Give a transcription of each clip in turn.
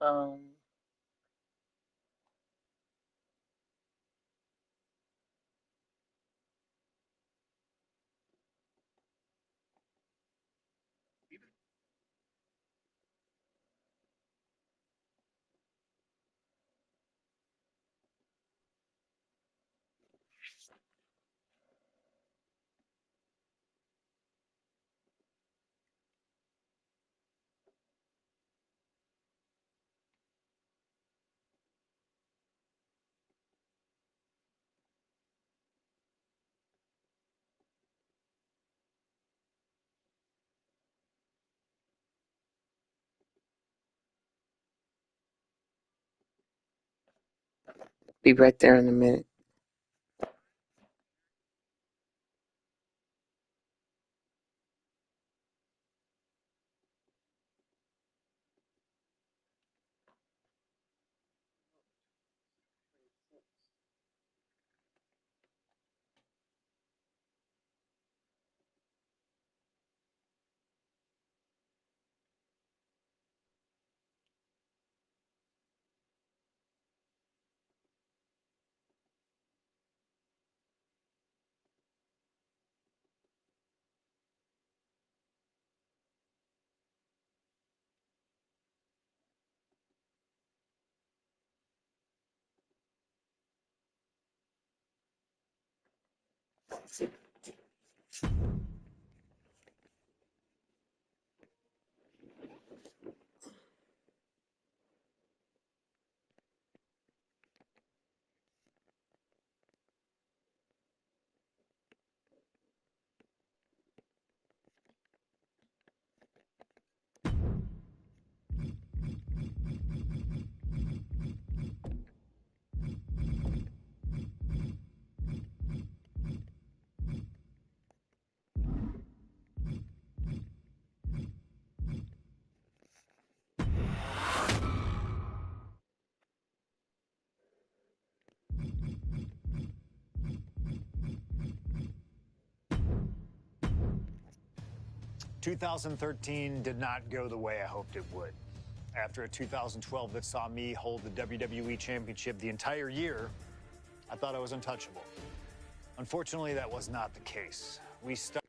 Um, be right there in a minute. See. 2013 did not go the way I hoped it would. After a 2012 that saw me hold the WWE Championship the entire year, I thought I was untouchable. Unfortunately, that was not the case. We started.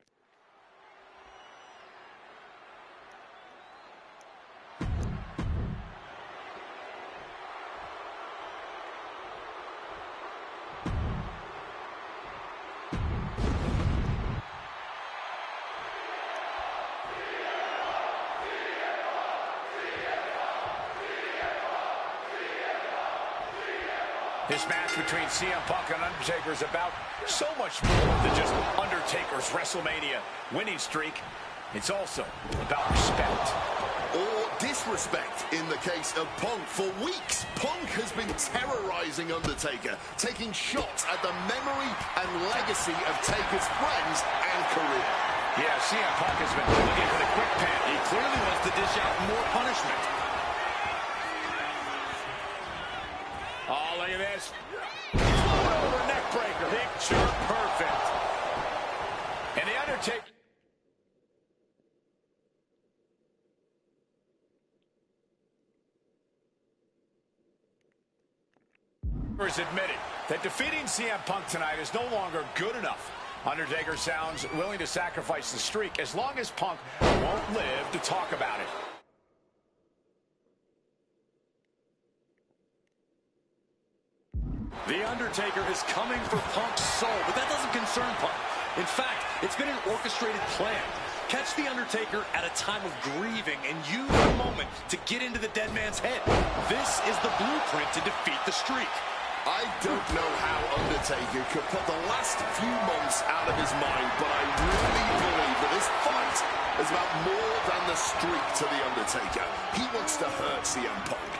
This match between CM Punk and Undertaker is about so much more than just Undertaker's WrestleMania winning streak. It's also about respect. Or disrespect in the case of Punk. For weeks, Punk has been terrorizing Undertaker, taking shots at the memory and legacy of Taker's friends and career. Yeah, CM Punk has been looking for the quick pin. He clearly wants to dish out more punishment. Oh, look at this. Over neck breaker. Picture perfect. And the Undertaker. Is admitted that defeating CM Punk tonight is no longer good enough. Undertaker sounds willing to sacrifice the streak as long as Punk won't live to talk about it. The Undertaker is coming for Punk's soul, but that doesn't concern Punk. In fact, it's been an orchestrated plan. Catch The Undertaker at a time of grieving and use the moment to get into the dead man's head. This is the blueprint to defeat the streak. I don't know how Undertaker could put the last few months out of his mind, but I really believe that this fight is about more than the streak to The Undertaker. He wants to hurt CM Punk.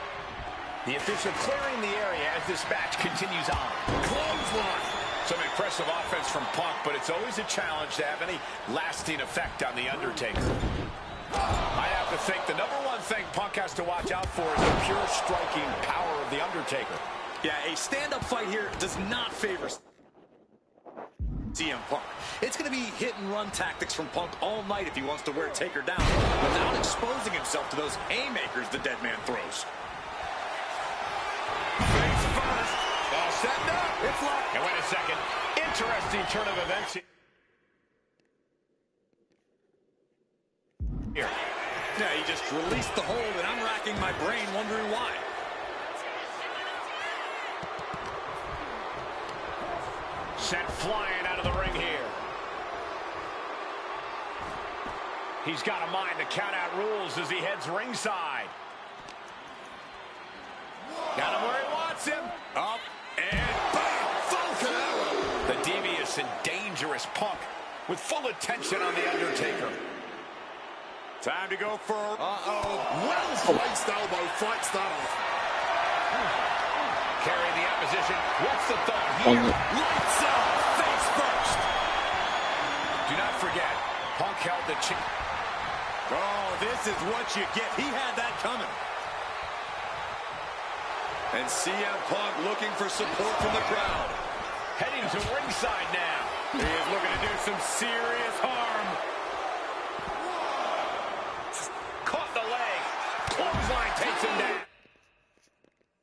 The official clearing the area as this match continues on. Clothesline. Some impressive offense from Punk, but it's always a challenge to have any lasting effect on The Undertaker. I have to think the number one thing Punk has to watch out for is the pure striking power of The Undertaker. Yeah, a stand-up fight here does not favor CM Punk. It's going to be hit-and-run tactics from Punk all night if he wants to wear Taker down without exposing himself to those haymakers the dead man throws. setting up. It's locked. And wait a second. Interesting turn of events here. Yeah, he just released the hold, and I'm racking my brain wondering why. Sent flying out of the ring here. He's got a mind to count out rules as he heads ringside. Got him where he wants him. Up and bam! Falcon arrow. The devious and dangerous Punk with full attention on The Undertaker. Time to go for... Well-placed elbow fights that off. Carrying the opposition. What's the thought here? Lights out, face first. Do not forget, Punk held the chin. Oh, this is what you get. He had that coming. And CM Punk looking for support from the crowd. Heading to ringside now. He is looking to do some serious harm. Caught the leg. Clothesline takes him down.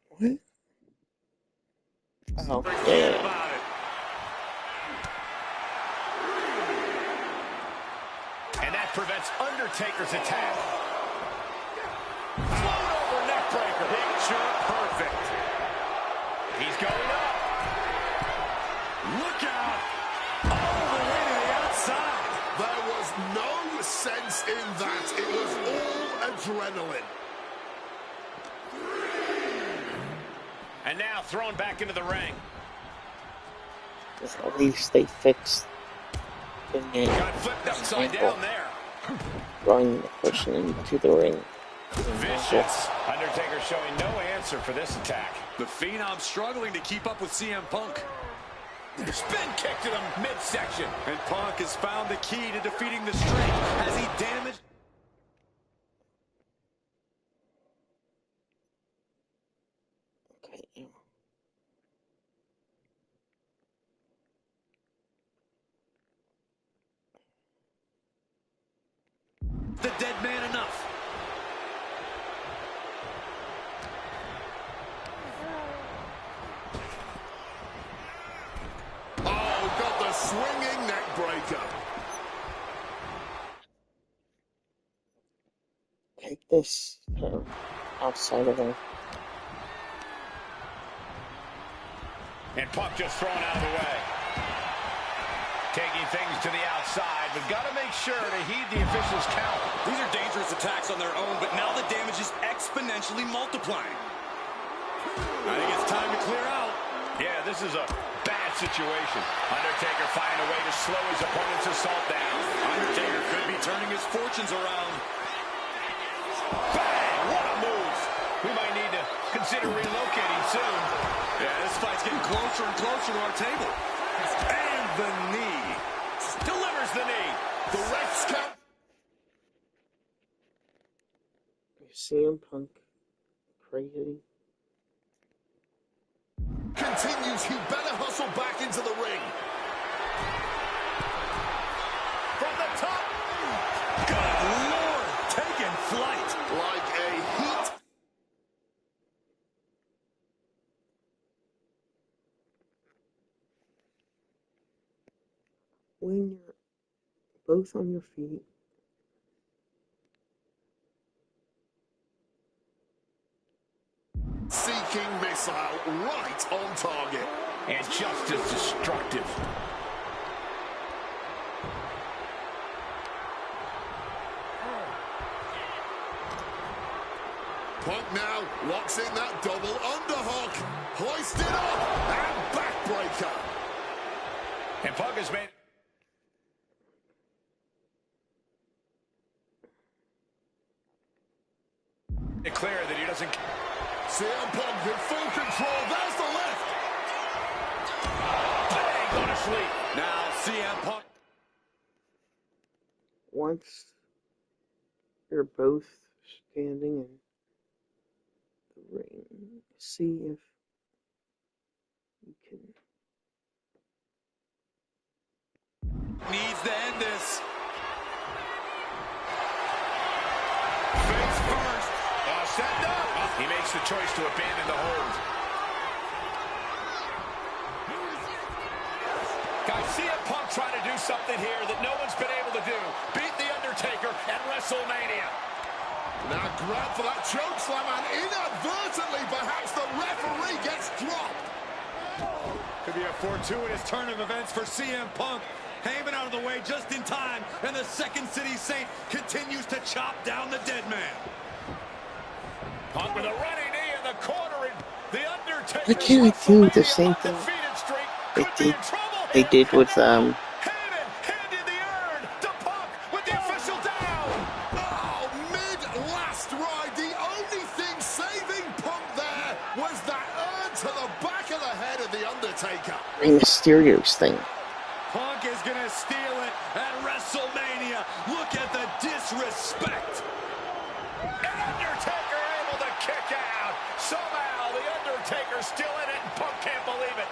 What? Oh, Forget yeah. about it. And that prevents Undertaker's attack. Float over neck breaker. Picture perfect. He's going up. Look out. All the way to the outside. There was no sense in that. It was all adrenaline. And now thrown back into the ring. At least they fixed the name. Got flipped upside down there. Throwing the person into the ring. Vicious. Undertaker showing no answer for this attack. The Phenom struggling to keep up with CM Punk. Spin kick to the midsection. And Punk has found the key to defeating the streak as he damaged... Okay. the dead man enough. Oh, got the swinging neck breaker. Take this outside of there. And Punk just thrown out of the way. Taking things to the outside, but got to make sure to heed the official's count. These are dangerous attacks on their own, but now the damage is exponentially multiplying. I think it's time to clear out. Yeah, this is a bad situation. Undertaker finding a way to slow his opponent's assault down. Undertaker could be turning his fortunes around. Bang! What a move. We might need to consider relocating soon. Yeah, this fight's getting closer and closer to our table. And the knee. Delivers the knee. The ref's count. CM Punk crazy. Continues, he better hustle back into the ring. From the top. Good Lord, taking flight. Like a heat. When you're both on your feet, Seeking missile right on target. And just as destructive. Punk now locks in that double underhook. Hoisted up and backbreaker. And Punk has made... it clear that he doesn't... CM Punk in full control. There's the lift. Bang! Go to sleep. Now CM Punk. once you're both standing in the ring, see if you can. Needs to end this. Face first. Set up. He makes the choice to abandon the hold. CM Punk trying to do something here that no one's been able to do. Beat The Undertaker at WrestleMania. Now grab for that chokeslam, and inadvertently, perhaps the referee gets dropped. Could be a fortuitous turn of events for CM Punk. Heyman out of the way just in time, and the Second City Saint continues to chop down the dead man. Punk with a running knee in the corner, and The Undertaker's Why can't I do the WrestleMania same thing undefeated streak they could be in trouble they here. did with Heyman handed the urn to Punk with the official down. Oh, mid-last ride, the only thing saving Punk there was that urn to the back of the head of The Undertaker. Rey Mysterio's thing. Punk is going to steal it at WrestleMania. Look at the disrespect. And Undertaker able to kick out. Somehow The Undertaker's still in it, and Punk can't believe it.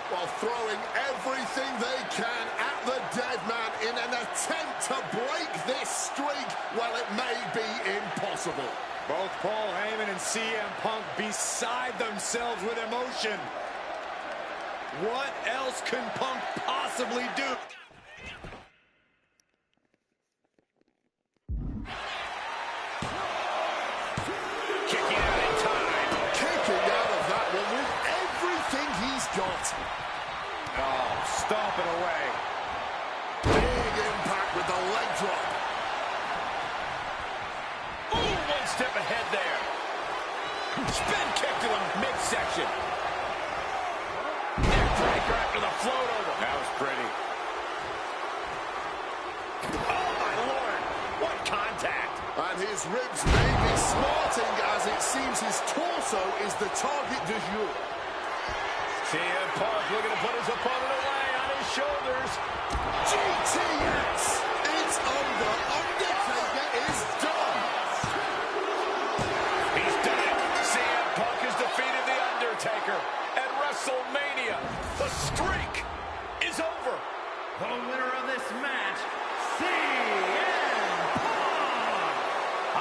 While throwing everything they can at the dead man in an attempt to break this streak, well, it may be impossible. Both Paul Heyman and CM Punk beside themselves with emotion. What else can Punk possibly do? Kicking out in time. Kicking out of that one with everything he's got. Oh, stomping away. Big impact with the leg drop. Ooh, one step ahead there. Spin kick to the midsection. Neckbreaker after the float over. That was pretty. Oh, my Lord. What contact. And his ribs may be smarting as it seems his torso is the target du jour. CM Punk looking to put his opponent away on his shoulders. GTX! It's over. Undertaker is done. He's done it. CM Punk has defeated The Undertaker at WrestleMania. The streak is over. The winner of this match, CM Punk!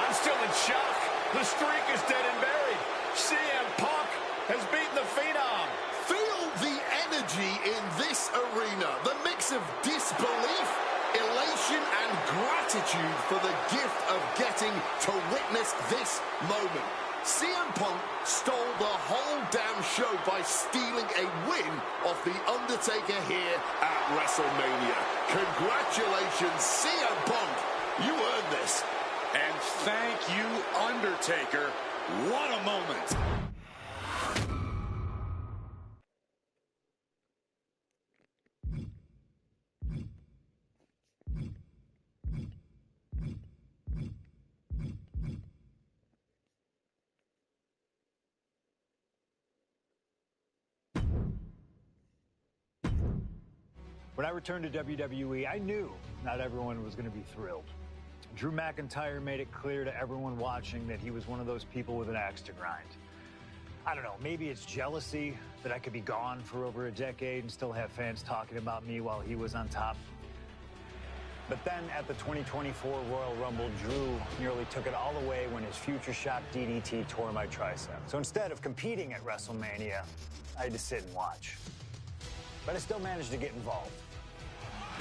I'm still in shock. The streak is dead and buried. CM Punk has beaten the Phenom. Feel the energy in this arena. The mix of disbelief, elation, and gratitude for the gift of getting to witness this moment. CM Punk stole the whole damn show by stealing a win off The Undertaker here at WrestleMania. Congratulations, CM Punk. You earned this. And thank you, Undertaker. What a moment. When I returned to WWE, I knew not everyone was going to be thrilled. Drew McIntyre made it clear to everyone watching that he was one of those people with an axe to grind. I don't know, maybe it's jealousy that I could be gone for over a decade and still have fans talking about me while he was on top. But then at the 2024 Royal Rumble, Drew nearly took it all away when his future shock DDT tore my tricep. So instead of competing at WrestleMania, I had to sit and watch. But I still managed to get involved.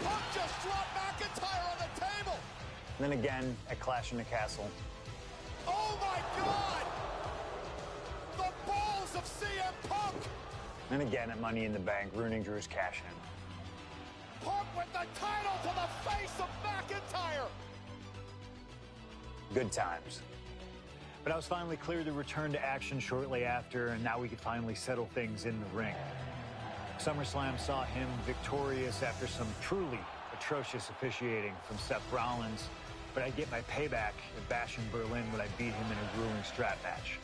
Punk just dropped McIntyre on the table. And then again at Clash in the Castle. Oh, my God. The balls of CM Punk. And again at Money in the Bank, ruining Drew's cash-in. Punk with the title to the face of McIntyre. Good times. But I was finally cleared to return to action shortly after, and now we could finally settle things in the ring. SummerSlam saw him victorious after some truly atrocious officiating from Seth Rollins, but I'd get my payback at Bash in Berlin when I beat him in a grueling strap match.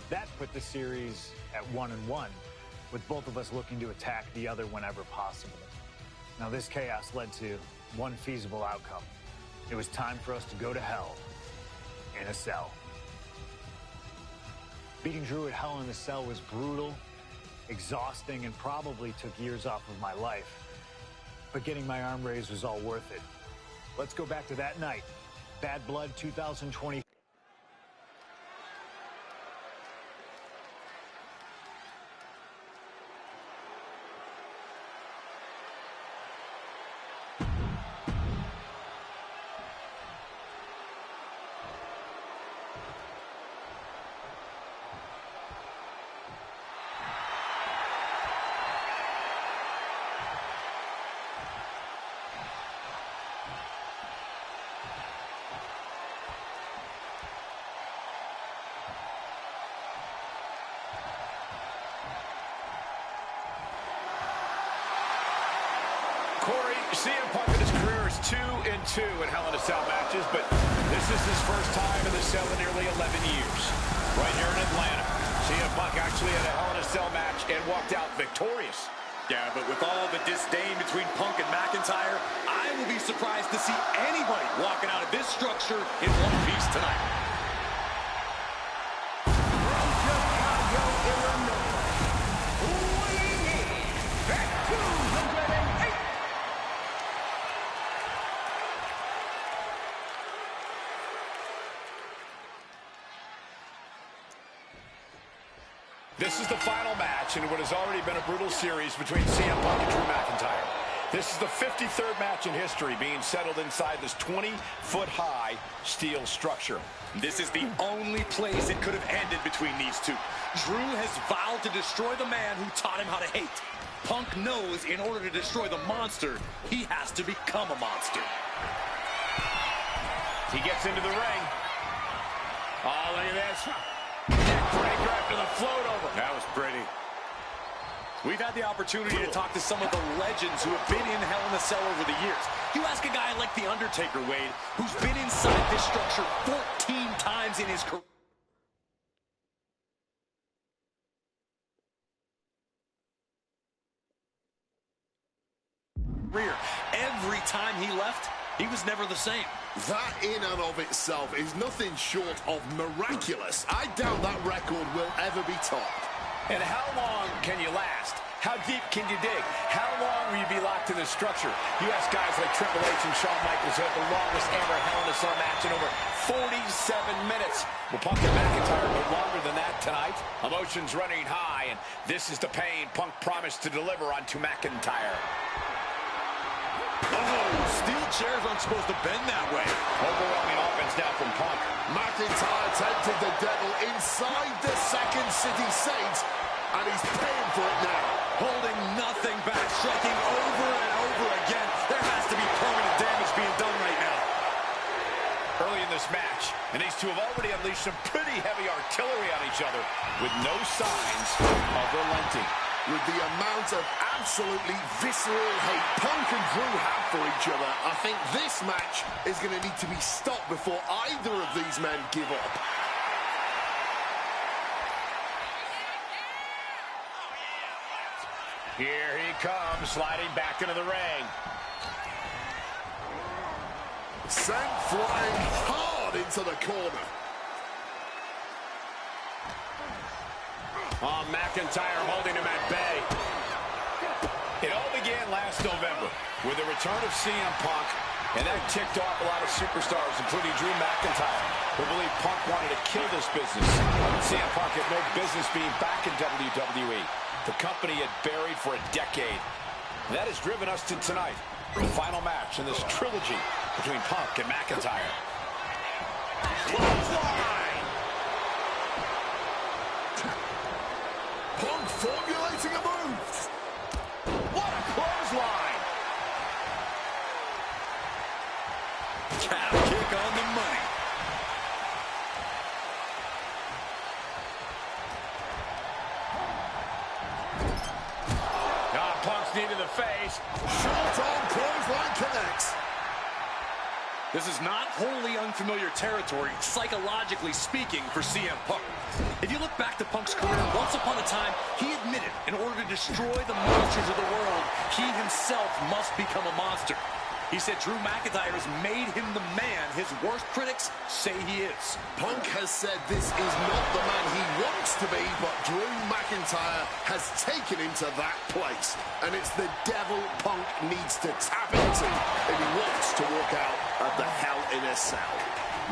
That put the series at 1-1, with both of us looking to attack the other whenever possible. Now this chaos led to one feasible outcome. It was time for us to go to hell in a cell. Beating Drew at Hell in a Cell was brutal, exhausting, and probably took years off of my life. But getting my arm raised was all worth it. Let's go back to that night. Bad Blood 2020. CM Punk in his career is 2-2 in Hell in a Cell matches, but this is his first time in the cell in nearly 11 years. Right here in Atlanta, CM Punk actually had a Hell in a Cell match and walked out victorious. Yeah, but with all the disdain between Punk and McIntyre, I will be surprised to see anybody walking out of this structure in one piece tonight. From Chicago, Illinois, weighing in at 208. This is the final match in what has already been a brutal series between CM Punk and Drew McIntyre. This is the 53rd match in history being settled inside this 20-foot-high steel structure. This is the only place it could have ended between these two. Drew has vowed to destroy the man who taught him how to hate. Punk knows in order to destroy the monster, he has to become a monster. He gets into the ring. Oh, look at this. Neckbreaker after the float over. That was pretty. We've had the opportunity to talk to some of the legends who have been in Hell in a Cell over the years. You ask a guy like The Undertaker, Wade, who's been inside this structure 14 times in his career. Every time he left, he was never the same. That in and of itself is nothing short of miraculous. I doubt that record will ever be topped. And how long can you last? How deep can you dig? How long will you be locked in this structure? You ask guys like Triple H and Shawn Michaels who had the longest ever Hell in a Cell match in over 47 minutes. Will Punk and McIntyre go longer than that tonight? Emotions running high, and this is the pain Punk promised to deliver onto McIntyre. Oh, steel chairs aren't supposed to bend that way. Overwhelming offense now from Punk. McIntyre tempted the devil inside the Second City Saints, and he's paying for it now. Holding nothing back, striking over and over again. There has to be permanent damage being done right now. Early in this match, and these two have already unleashed some pretty heavy artillery on each other with no signs of relenting. With the amount of absolutely visceral hate Punk and Drew have for each other, I think this match is going to need to be stopped before either of these men give up. Here he comes, sliding back into the ring. Sent flying hard into the corner. Oh, McIntyre holding him at bay. It all began last November with the return of CM Punk, and that ticked off a lot of superstars, including Drew McIntyre, who believed Punk wanted to kill this business. CM Punk had no business being back in WWE. The company had buried for a decade. And that has driven us to tonight, the final match in this trilogy between Punk and McIntyre. Punk formulating a move. What a clothesline! Calf kick on the money. Punk's knee to the face. Short-arm clothesline connects. This is not wholly unfamiliar territory, psychologically speaking, for CM Punk. If you look back to Punk's career, once upon a time, he admitted in order to destroy the monsters of the world, he himself must become a monster. He said Drew McIntyre has made him the man his worst critics say he is. Punk has said this is not the man he wants to be, but Drew McIntyre has taken him to that place. And it's the devil Punk needs to tap into if he wants to walk out of the Hell in a Cell.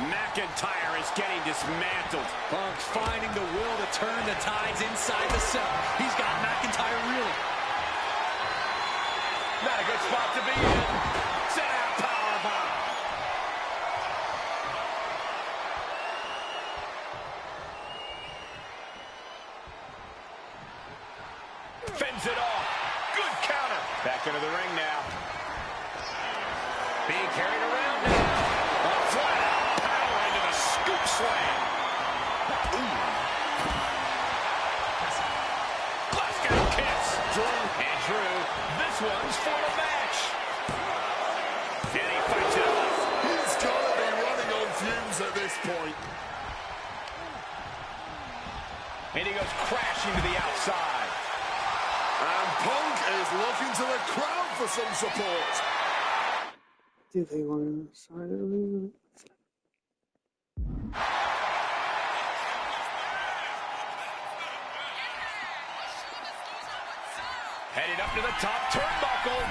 McIntyre is getting dismantled. Punk's finding the will to turn the tides inside the cell. He's got McIntyre reeling. Not a good spot to be in. Sit out, powerbomb. Fends it off. Good counter. Back into the ring now. Being carried around now. A flat out power into the scoop slam. Glasgow kiss. And Drew, this one's for the match. point. And he goes crashing to the outside. And Punk is looking to the crowd for some support. Do they want to side of me? Headed up to the top turnbuckle.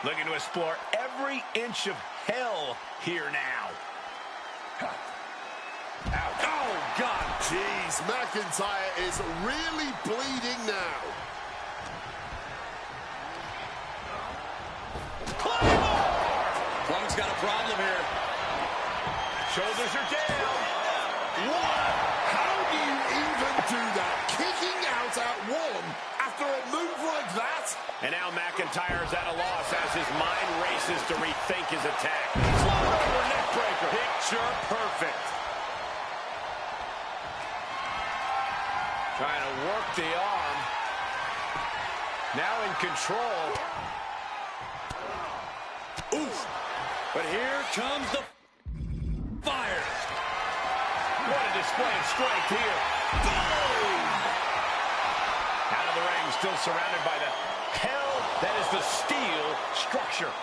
Looking to explore every inch of hell here now. Ouch. Oh, God. Jeez, McIntyre is really bleeding now. Punk's got a problem here. Shoulders are down. What? How do you even do that? Kicking out at one after a move like that? And now McIntyre's at a loss as his mind races to rethink his attack. Float over neck breaker. Picture perfect. Trying to work the arm. Now in control. Oof. But here comes the fire. What a display of strength here. Boom! Out of the ring, still surrounded by the hell that is the steel structure.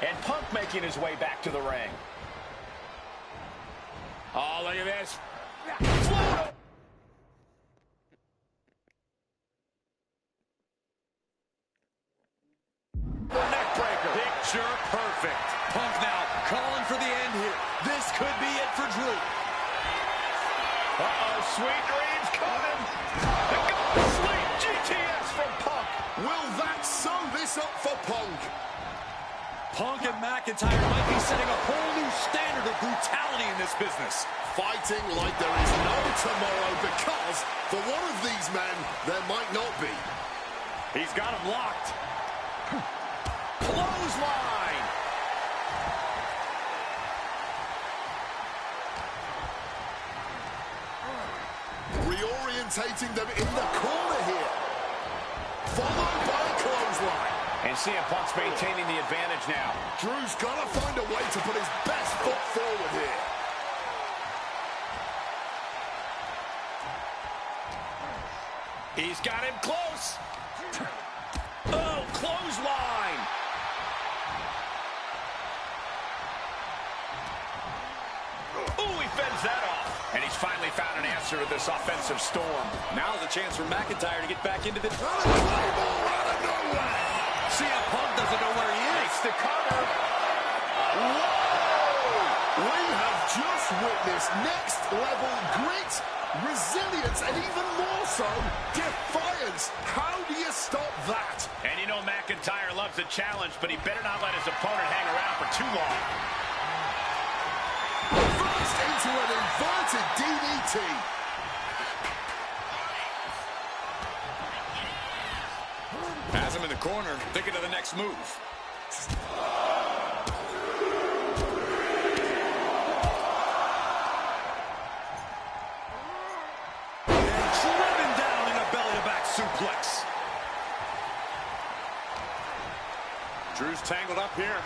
And Punk making his way back to the ring. Oh, look at this. Float! The neck breaker. Picture perfect. Punk now calling for the end here. This could be it for Drew. Uh-oh, sweet dreams coming. The golden sleep GTS from Punk. Will that sew this up for Punk? Punk and McIntyre might be setting a whole new standard of brutality in this business. Fighting like there is no tomorrow because for one of these men, there might not be. He's got him locked. Clothesline. Reorientating them in the corner here. Followed by a clothesline. And CM Punk's maintaining the advantage now. Drew's got to find a way to put his best foot forward here. He's got him close. Oh, clothesline. Oh, he fends that off. And he's finally found an answer to this offensive storm. Now's a chance for McIntyre to get back into the... Out of nowhere. CM Punk doesn't know where he is. Makes the cover. Whoa! We have just witnessed next level grit, resilience, and even more so, defiance. How do you stop that? And you know McIntyre loves a challenge, but he better not let his opponent hang around for too long. First into an inverted DDT. Has him in the corner, thinking of the next move. And driven down in a belly-to-back suplex. Drew's tangled up here.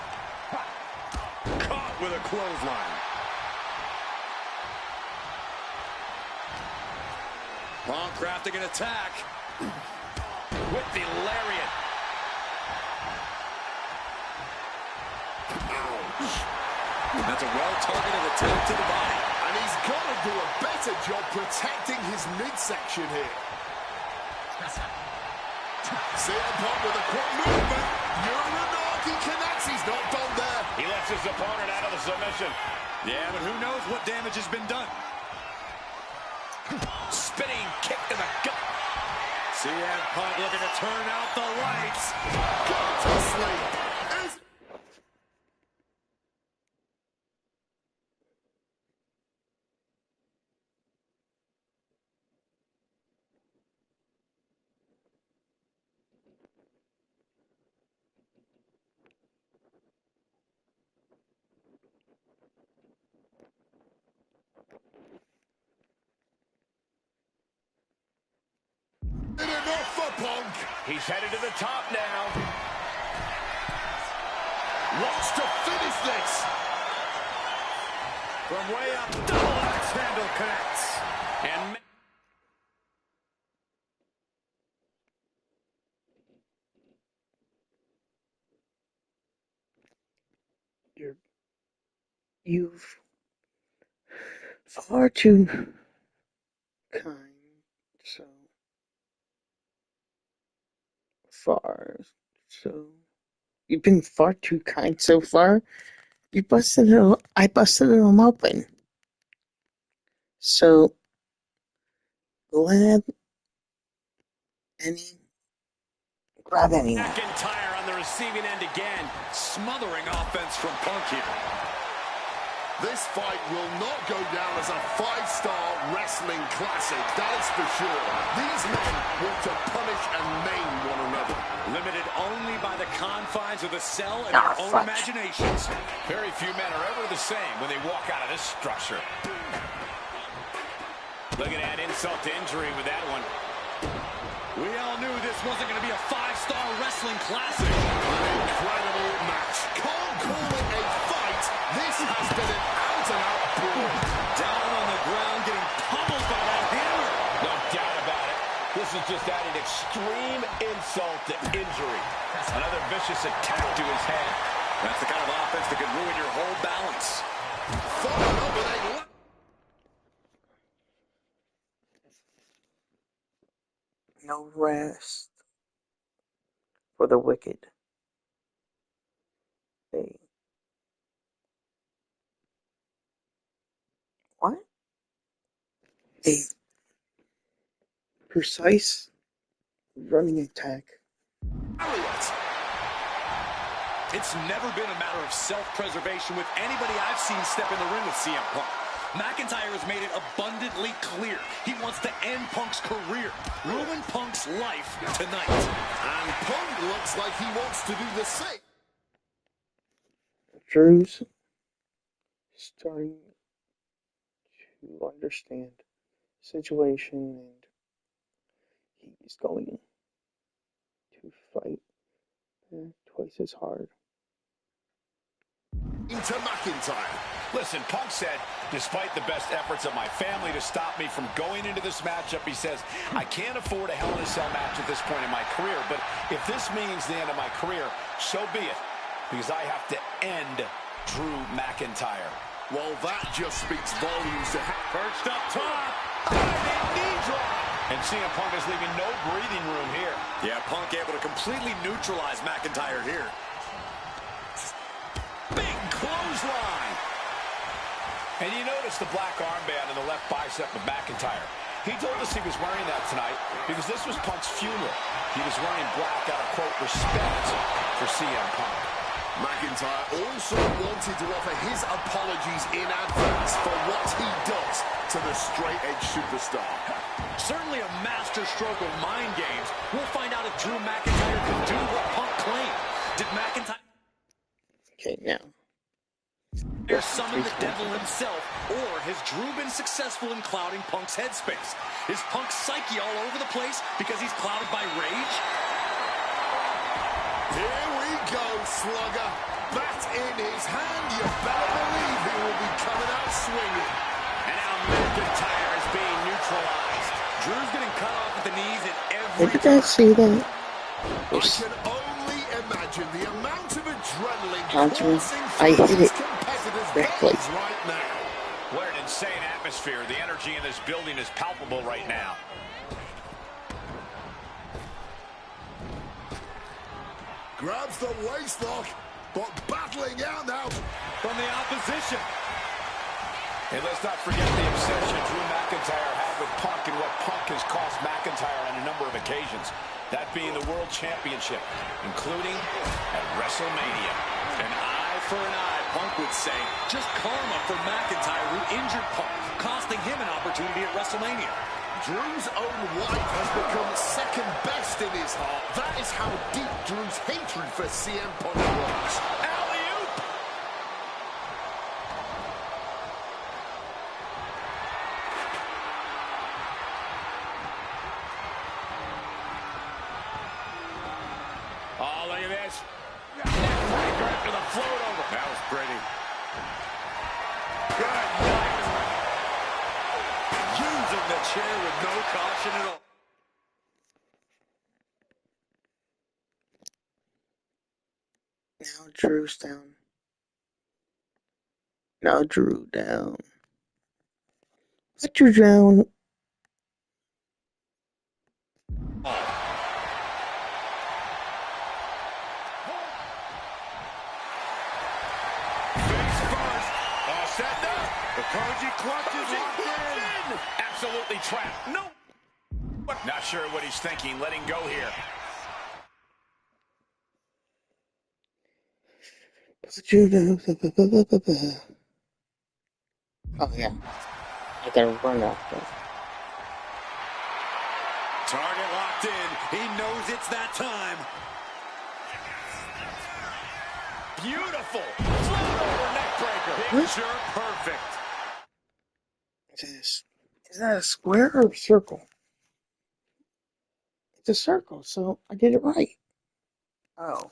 Caught with a clothesline. Punk crafting an attack. With the lariat. Ouch. That's a well-targeted attack to the body. And he's got to do a better job protecting his midsection here. CM Punk with a quick movement. Uranagi connects. He's not done there. He lets his opponent out of the submission. Yeah, but who knows what damage has been done. Spinning kick to the gut. CM Punk looking to turn out the lights. Go to sleep. Enough for Punk. He's headed to the top now. wants to finish this. From way up, double axe handle connects. And You've far too kind so far. So you've been far too kind so far. I busted them open. So grab any. McIntyre on the receiving end again, smothering offense from Punk here. This fight will not go down as a 5-star wrestling classic, that is for sure. These men want to punish and maim one another. Limited only by the confines of the cell and their own imaginations. very few men are ever the same when they walk out of this structure. Look at that insult to injury with that one. We all knew this wasn't going to be a 5-star wrestling classic. An incredible match. Can't call it a fight. This has been an out-and-out brawl. Down on the ground, getting pummeled by that hammer. No doubt about it. This is just adding extreme insult to injury. Another vicious attack to his head. That's the kind of offense that could ruin your whole balance. Followed up with a... No rest for the wicked. What? A precise running attack. It's never been a matter of self-preservation with anybody I've seen step in the ring with CM Punk. McIntyre has made it abundantly clear he wants to end Punk's career, ruin Punk's life tonight. And Punk looks like he wants to do the same. Drew's starting to understand the situation, and he's going to fight twice as hard. Into McIntyre. Listen, Punk said, despite the best efforts of my family to stop me from going into this matchup, he says, I can't afford a Hell in a Cell match at this point in my career, but if this means the end of my career, so be it, because I have to end Drew McIntyre. Well, that just speaks volumes to... Perched up top, diving knee drop. And CM Punk is leaving no breathing room here. Yeah, Punk able to completely neutralize McIntyre here. Big clothesline. And you notice the black armband in the left bicep of McIntyre. He told us he was wearing that tonight because this was Punk's funeral. He was wearing black out of, quote, respect for CM Punk. McIntyre also wanted to offer his apologies in advance for what he does to the straight-edge superstar. Certainly a master stroke of mind games. We'll find out if Drew McIntyre can do what Punk claimed. Did McIntyre... Okay, now. Summon the devil himself, or has Drew been successful in clouding Punk's headspace? Is Punk's psyche all over the place because he's clouded by rage? Here we go, Slugger. Bat in his hand. You better believe he will be coming out swinging. And now McIntyre is being neutralized. Drew's getting cut off at the knees in every... Did you guys see that? I can only imagine the amount of adrenaline coursing I through hit these it competitors' correctly. veins right now. What an insane atmosphere. The energy in this building is palpable right now. Grabs the waistlock, but battling out now from the opposition. And let's not forget the obsession Drew McIntyre had with Punk and what Punk has cost McIntyre on a number of occasions. That being the World Championship, including at WrestleMania. An eye for an eye, Punk would say. Just karma for McIntyre, who injured Punk, costing him an opportunity at WrestleMania. Drew's own wife has become second best in his heart. That is how deep Drew's hatred for CM Punk runs. Alley-oop! Oh, look at this. after the float over. That was pretty. Good night. Using the chair with no caution at all. Now Drew's down. Now Drew down. Put Drew down. Face first. All set up. The Koji clutch is locked in. Absolutely trapped. No. Not sure what he's thinking. Letting go here. Put Drew down. Oh yeah. I gotta run after. Target locked in. He knows it's that time. Beautiful. Float over neck breaker. Picture perfect. Is that a square or a circle? It's a circle, so I did it right. Oh.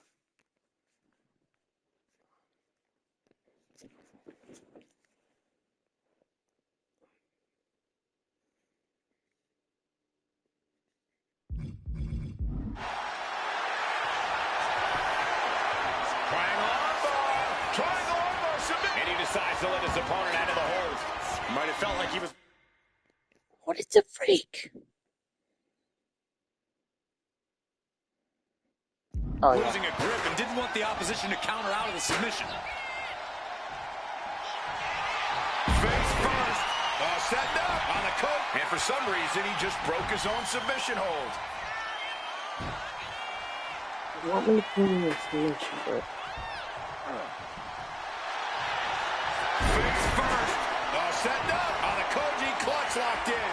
Triangle armbar submit. And he decides to let his opponent out of the hold. Might have felt like he was... What is the freak? Oh, yeah. Losing a grip and didn't want the opposition to counter out of the submission. Face first. Setting up on the coat. And for some reason, he just broke his own submission hold. You want me to put in a submission, but... Face first. Setting up on the Koji clutch locked in.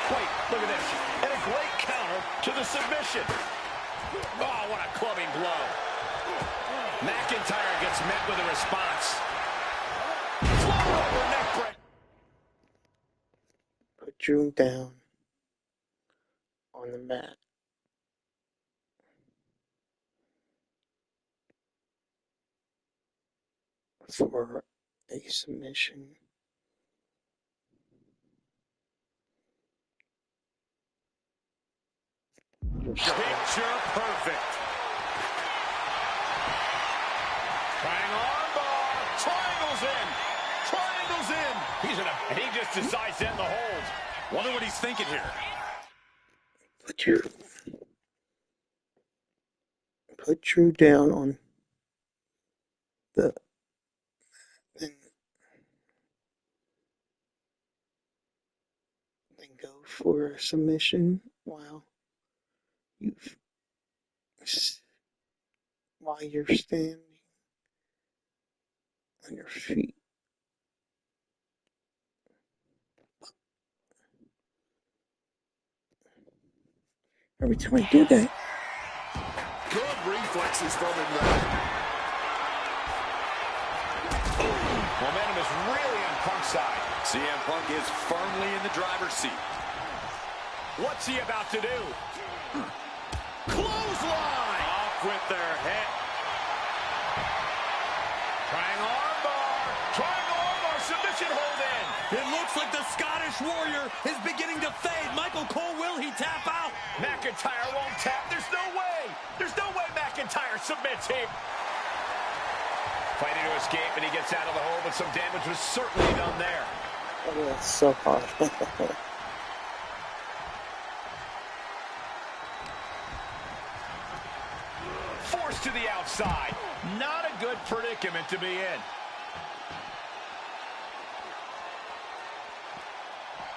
Wait, look at this. And a great counter to the submission. Oh, what a clubbing blow. McIntyre gets met with a response. Float over neck break. Put Drew down on the mat. For a submission. Picture perfect. Triangle armbar. Triangles in. Triangles in. And he just decides to end the hold. Wonder what he's thinking here. Put Drew down on the then go for a submission while you're standing on your feet. Every time I do that, Good reflexes from him there. Momentum is really on Punk's side. CM Punk is firmly in the driver's seat. What's he about to do? Clothesline! Off with their head. Triangle armbar. Triangle armbar. Submission hold in. It looks like the Scottish Warrior is beginning to fade. Michael Cole, will he tap out? McIntyre won't tap. There's no way. There's no way McIntyre submits here. Fighting to escape, and he gets out of the hole, but some damage was certainly done there. oh, that's so hard. Forced to the outside. Not a good predicament to be in.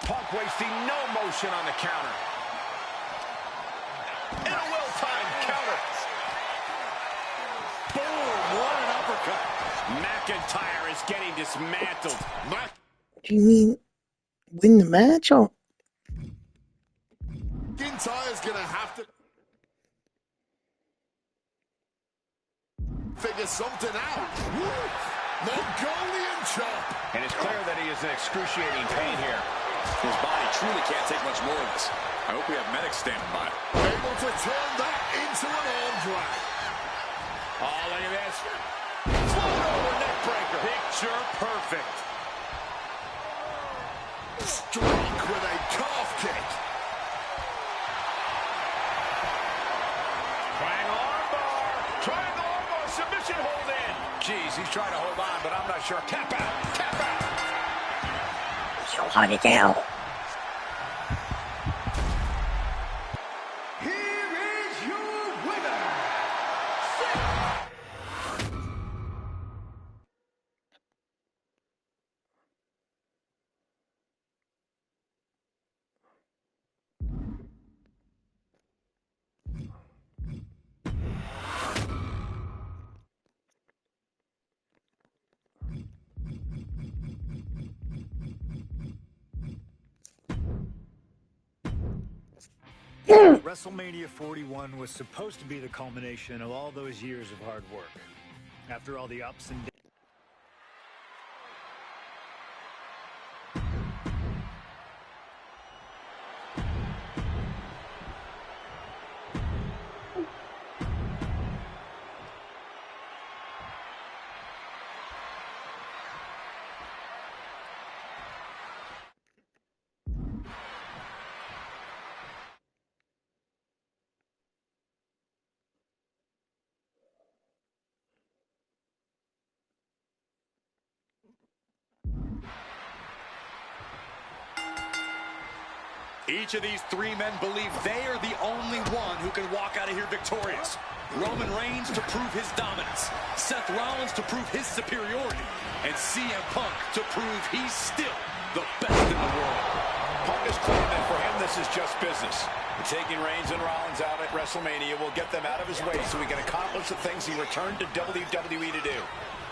Punk wasting no motion on the counter. And a well-timed counter. Boom, what an uppercut. McIntyre is getting dismantled. Do you mean win the match or? McIntyre's going to have to figure something out. Mongolian chop. And it's clear that he is in excruciating pain here. His body truly can't take much more of this. I hope we have medics standing by. Able to turn that into an arm drag. Oh, look at this. Float over neck breaker. Picture perfect. Streak with a calf kick. Triangle armbar, submission hold in. Jeez, he's trying to hold on, but I'm not sure. Tap out, tap out. So hard to tell. Here is your winner. WrestleMania 41 was supposed to be the culmination of all those years of hard work. After all the ups and downs. Each of these three men believe they are the only one who can walk out of here victorious. Roman Reigns to prove his dominance, Seth Rollins to prove his superiority, and CM Punk to prove he's still the best in the world. Punk is claiming that for him, this is just business. Taking Reigns and Rollins out at WrestleMania will get them out of his way so he can accomplish the things he returned to WWE to do,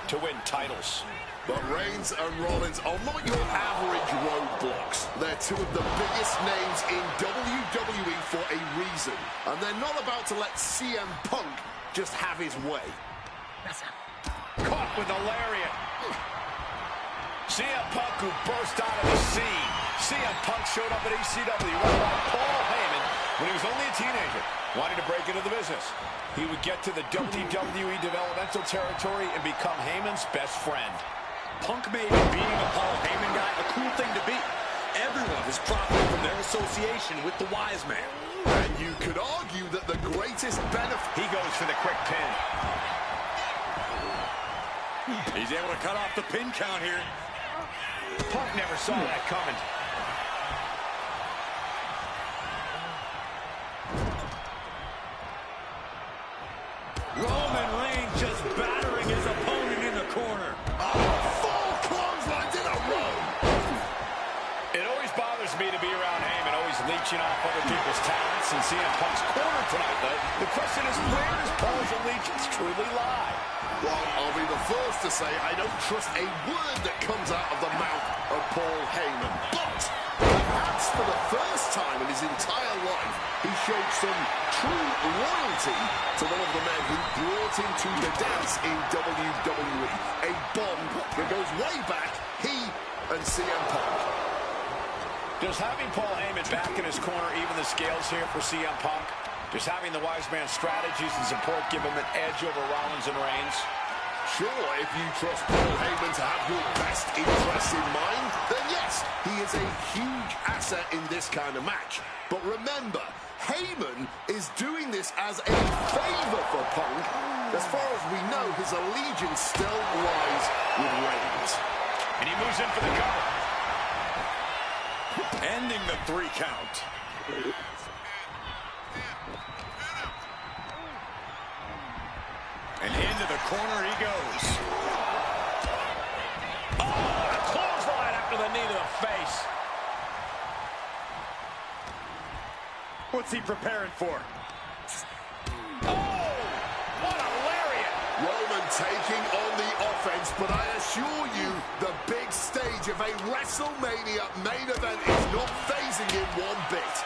to win titles. But Reigns and Rollins are not your average roadblocks. They're two of the biggest names in WWE for a reason. And they're not about to let CM Punk just have his way. Caught with the lariat. CM Punk, who burst out of the scene. CM Punk showed up at ECW run by Paul Heyman when he was only a teenager, wanting to break into the business. He would get to the WWE developmental territory and become Heyman's best friend. Punk made beating a Paul Heyman guy a cool thing to beat. Everyone has profited from their association with the wise man. And you could argue that the greatest benefit... He goes for the quick pin. He's able to cut off the pin count here. Punk never saw that coming. Roman Reigns just battering his opponent in the corner. Four clotheslines in a row! It always bothers me to be around Heyman, always leeching off other people's talents, and CM Punk's corner tonight, though. The question is, where does Paul's allegiance truly lie? Well, I'll be the first to say I don't trust a word that comes out of the mouth of Paul Heyman. But perhaps for the first time in his entire life, he showed some true loyalty to one of the men who brought him to the dance in WWE. A bond that goes way back, he and CM Punk. Does having Paul Heyman back in his corner even the scales here for CM Punk? Does having the wise man's strategies and support give him an edge over Rollins and Reigns? Sure, if you trust Paul Heyman to have your best interests in mind, then yes, he is a huge asset in this kind of match. But remember, Heyman is doing this as a favor for Punk. As far as we know, his allegiance still lies with Reigns. And he moves in for the cover. Ending the 3 count. And into the corner he goes. Oh, a clothesline after the knee to the face. What's he preparing for? Oh, what a lariat. Roman taking on the offense, but I assure you, the big stage of a WrestleMania main event is not phasing him one bit.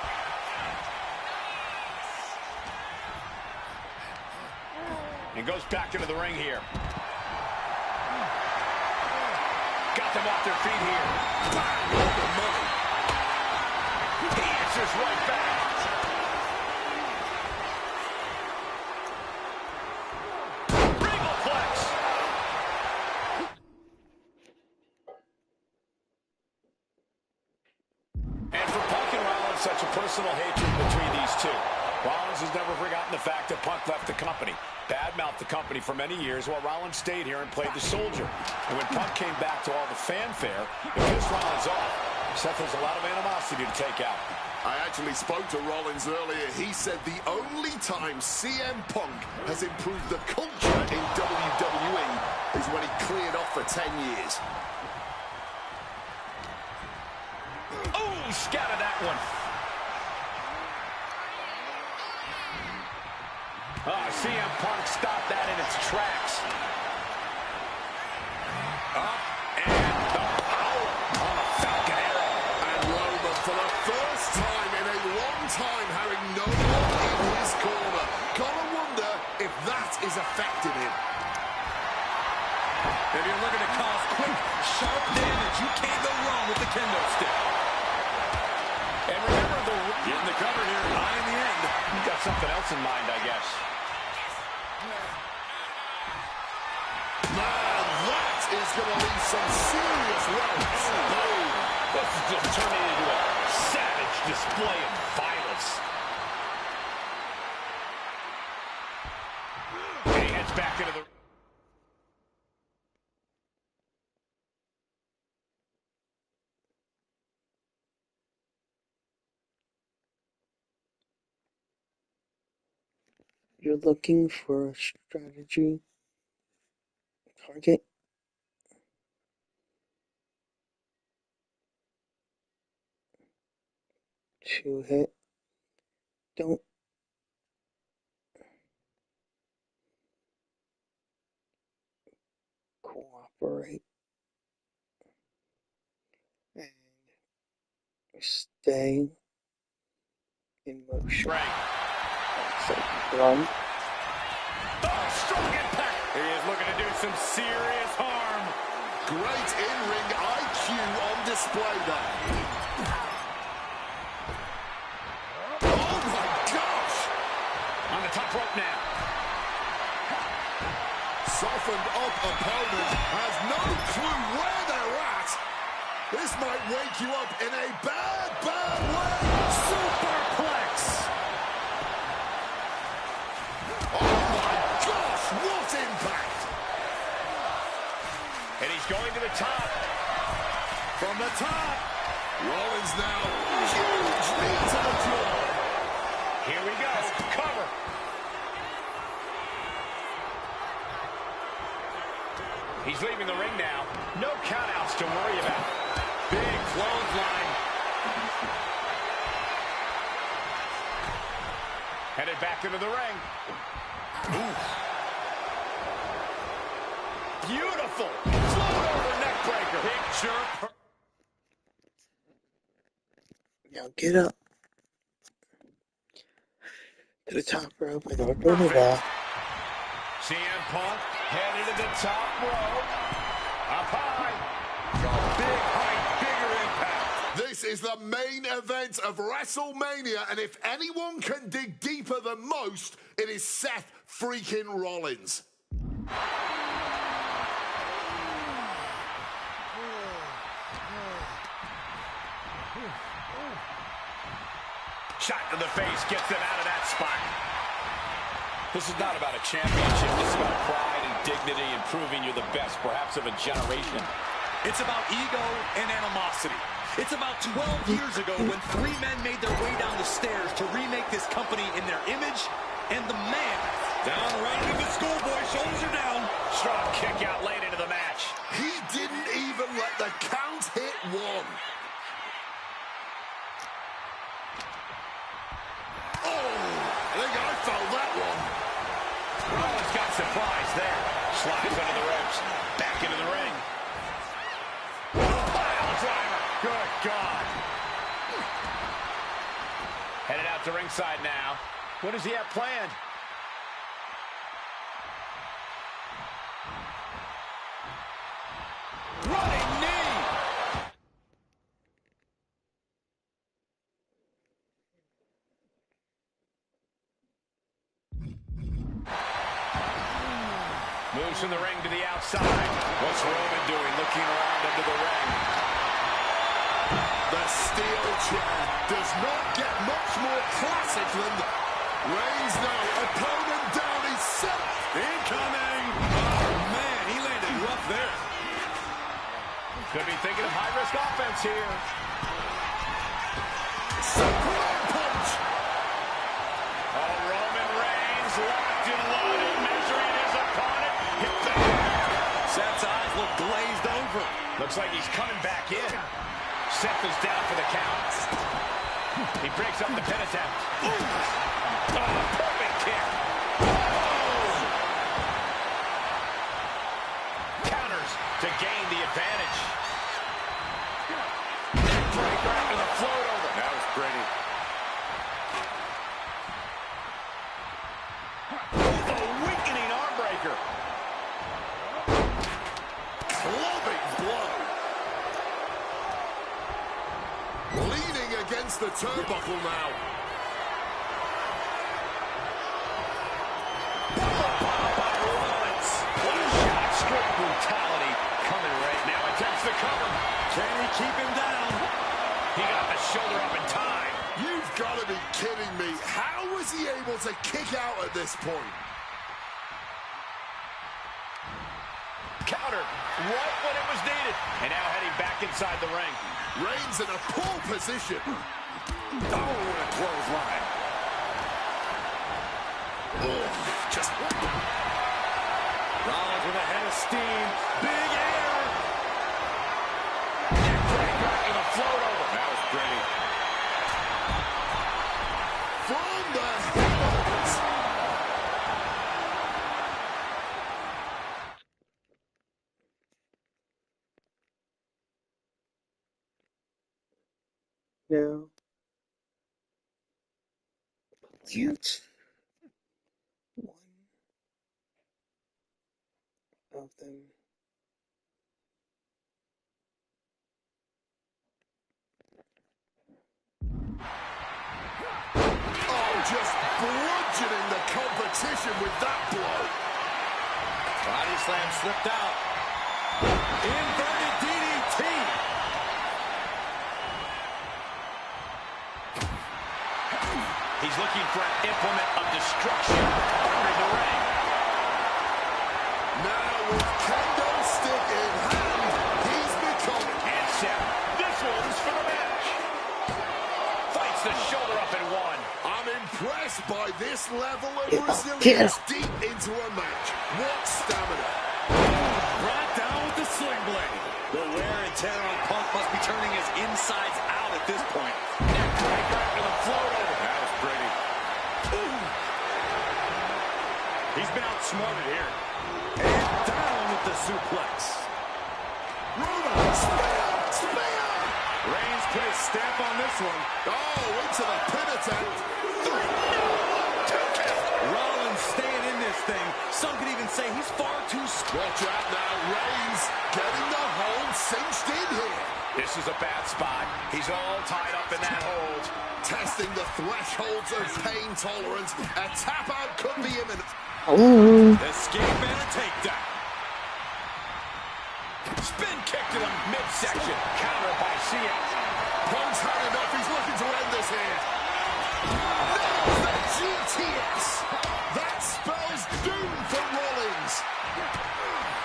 And goes back into the ring here. Got them off their feet here. Bang on the money. He answers right back. personal hatred between these two. Rollins has never forgotten the fact that Punk left the company, badmouthed the company for many years while Rollins stayed here and played the soldier. And when Punk came back to all the fanfare, it pissed Rollins off. Seth has a lot of animosity to take out. I actually spoke to Rollins earlier. He said the only time CM Punk has improved the culture in WWE is when he cleared off for 10 years. Oh, he scattered that one. CM Punk stopped that in its tracks. Up and the power on a Falcon Arrow. And Roman, for the first time in a long time, having no one in his corner. Gotta wonder if that is affecting him. If you're looking to cause quick, sharp damage, you can't go wrong with the kendo stick. And remember, getting the cover here, high in the end. You've got something else in mind, I guess. Man, that is going to leave some serious welts. Boom! This is just turning into a savage display of violence. And he heads back into the... You're looking for a strategy target to hit. Don't cooperate and stay in motion. Right. So run. Oh, strong impact. He is looking to do some serious harm. Great in-ring IQ on display there. Oh my gosh! On the top rope now. Softened up opponent has no clue where they're at. This might wake you up in a bad, bad way. Superplex. Oh my gosh, what impact! And he's going to the top. From the top. Rollins now, huge knee to the jaw. Here we go. Cover. He's leaving the ring now. No countouts to worry about. Big clothesline. Headed back into the ring. Ooh. Beautiful. Float over neck breaker. Picture. Now get up to the top rope in order to that. CM Punk headed to the top rope. Up high. Big height, bigger impact. This is the main event of WrestleMania, and if anyone can dig deeper than most, it is Seth freaking Rollins. Shot to the face, gets them out of that spot. This is not about a championship. This is about pride and dignity and proving you're the best, perhaps of a generation. It's about ego and animosity. It's about 12 years ago when three men made their way down the stairs to remake this company in their image, and the man down right into the schoolboy, shoulders are down. Strong kick out late into the match. He didn't even let the count hit one. Oh, I think I felt that one. Rollins got surprised there. Slides under the ropes. Back into the ring. Pile driver. Good God. Headed out to ringside now. What does he have planned? Running knee. Moves from the ring to the outside. What's Roman doing? Looking around under the ring. The steel chair does not get much more classic than that. Reigns now, opponent down, he's set. Incoming. Oh, man, he landed rough there. Could be thinking of high-risk offense here. Superman punch. Oh, Roman Reigns locked and loaded, measuring his opponent. Hit the Seth's eyes look glazed over. Looks like he's coming back in. Seth is down for the count. He breaks up the pin attempt. Oh, perfect kick. Counters to gain the advantage. Breaker after the float over. That was pretty. A weakening arm breaker. Clubbing blow. Leaning against the turnbuckle now. What a shot. Straight brutality coming right now. Attempts the cover. Can he keep him down? He got the shoulder up in time. You've got to be kidding me. How was he able to kick out at this point? Counter right when it was needed. And now heading back inside the ring. Reigns in a poor position. Oh, what a clothesline. Just Rollins with a head of steam. Big air. Breaker after the float over. That was pretty. from the heavens. No. Cute. One of them. Oh, just bludgeoning the competition with that blow. Body slam slipped out. Inverted DDT. He's looking for an implement of destruction under the ring. Now with kendo stick in hand, he's becoming. And Seth, this one's for the match. Fights the shoulder up and one. I'm impressed by this level of Yeah. resilience deep into a match. What stamina. Brought down with the sling blade. The wear and tear on Punk must be turning his insides out at this point. Breaker after the float over. That was pretty. He's been outsmarted here. And down with the suplex. Roman, spear. Reigns put his stamp on this one. Oh, into the pin attempt. 2 count. Rollins staying in this thing. Some could even say he's far too Watch out now, Reigns getting the hold cinched in here. This is a bad spot. He's all tied up in that hold. Testing the thresholds of pain tolerance. A tap out could be imminent. Hello. escape and a takedown. Spin kick to the midsection. Counter by CM. Punk's had enough. He's looking to end this here. Nails the GTS. That spells doom for Rollins.